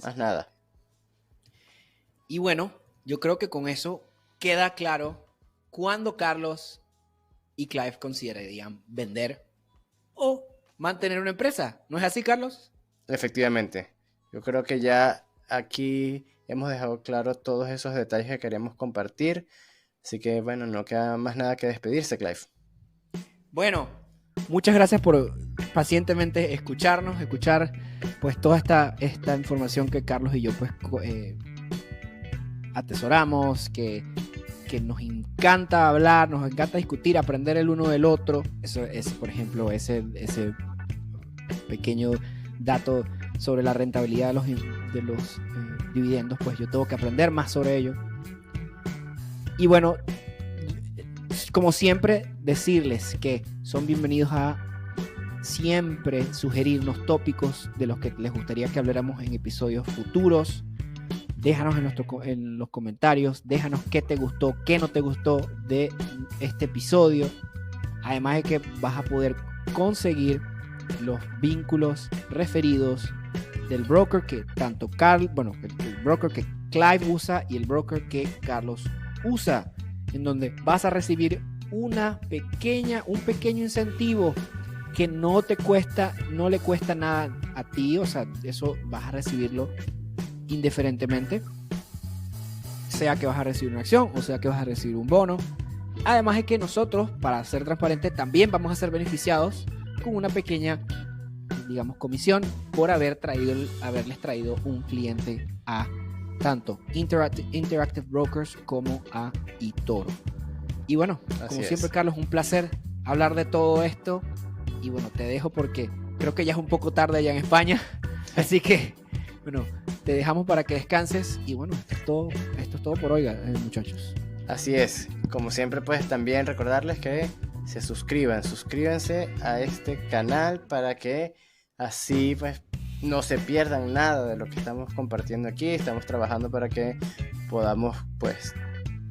Más nada. Y bueno, yo creo que con eso queda claro cuándo Carlos y Clive considerarían vender o mantener una empresa. ¿No es así, Carlos? Efectivamente. Yo creo que ya aquí hemos dejado claro todos esos detalles que queremos compartir. Así que bueno, no queda más nada que despedirse, Clive. Bueno, muchas gracias por pacientemente escuchar pues toda esta información que Carlos y yo pues atesoramos, que nos encanta hablar, nos encanta discutir, aprender el uno del otro. Eso es, por ejemplo, ese pequeño dato sobre la rentabilidad de los dividendos, pues yo tengo que aprender más sobre ello. Y bueno, como siempre, decirles que son bienvenidos a siempre sugerirnos tópicos de los que les gustaría que habláramos en episodios futuros. Déjanos en los comentarios, déjanos qué te gustó, qué no te gustó de este episodio. Además de que vas a poder conseguir los vínculos referidos del broker que tanto el broker que Clive usa y el broker que Carlos usa, en donde vas a recibir un pequeño incentivo que no le cuesta nada a ti. O sea, eso vas a recibirlo indiferentemente, sea que vas a recibir una acción o sea que vas a recibir un bono. Además de que nosotros, para ser transparente, también vamos a ser beneficiados con una pequeña, digamos, comisión por haberles traído un cliente a tanto Interactive Brokers como a eToro. Y bueno, como siempre, Carlos, un placer hablar de todo esto. Y bueno, te dejo porque creo que ya es un poco tarde allá en España. Así que, bueno, te dejamos para que descanses. Y bueno, esto es todo por hoy, muchachos. Así es. Como siempre, pues también recordarles que se suscríbanse a este canal para que así pues no se pierdan nada de lo que estamos compartiendo aquí. Estamos trabajando para que podamos pues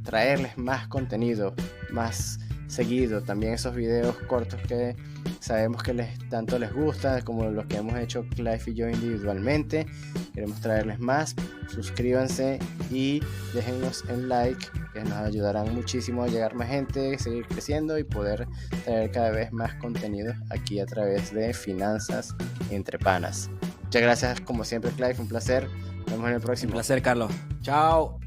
traerles más contenido, más seguido, también esos videos cortos que sabemos que tanto les gusta, como los que hemos hecho Clive y yo individualmente. Queremos traerles más. Suscríbanse y déjennos el like, que nos ayudarán muchísimo a llegar más gente, seguir creciendo y poder traer cada vez más contenido aquí a través de Finanzas Entre Panas. Muchas gracias como siempre, Clive, un placer. Nos vemos en el próximo. Un placer, Carlos. Chao.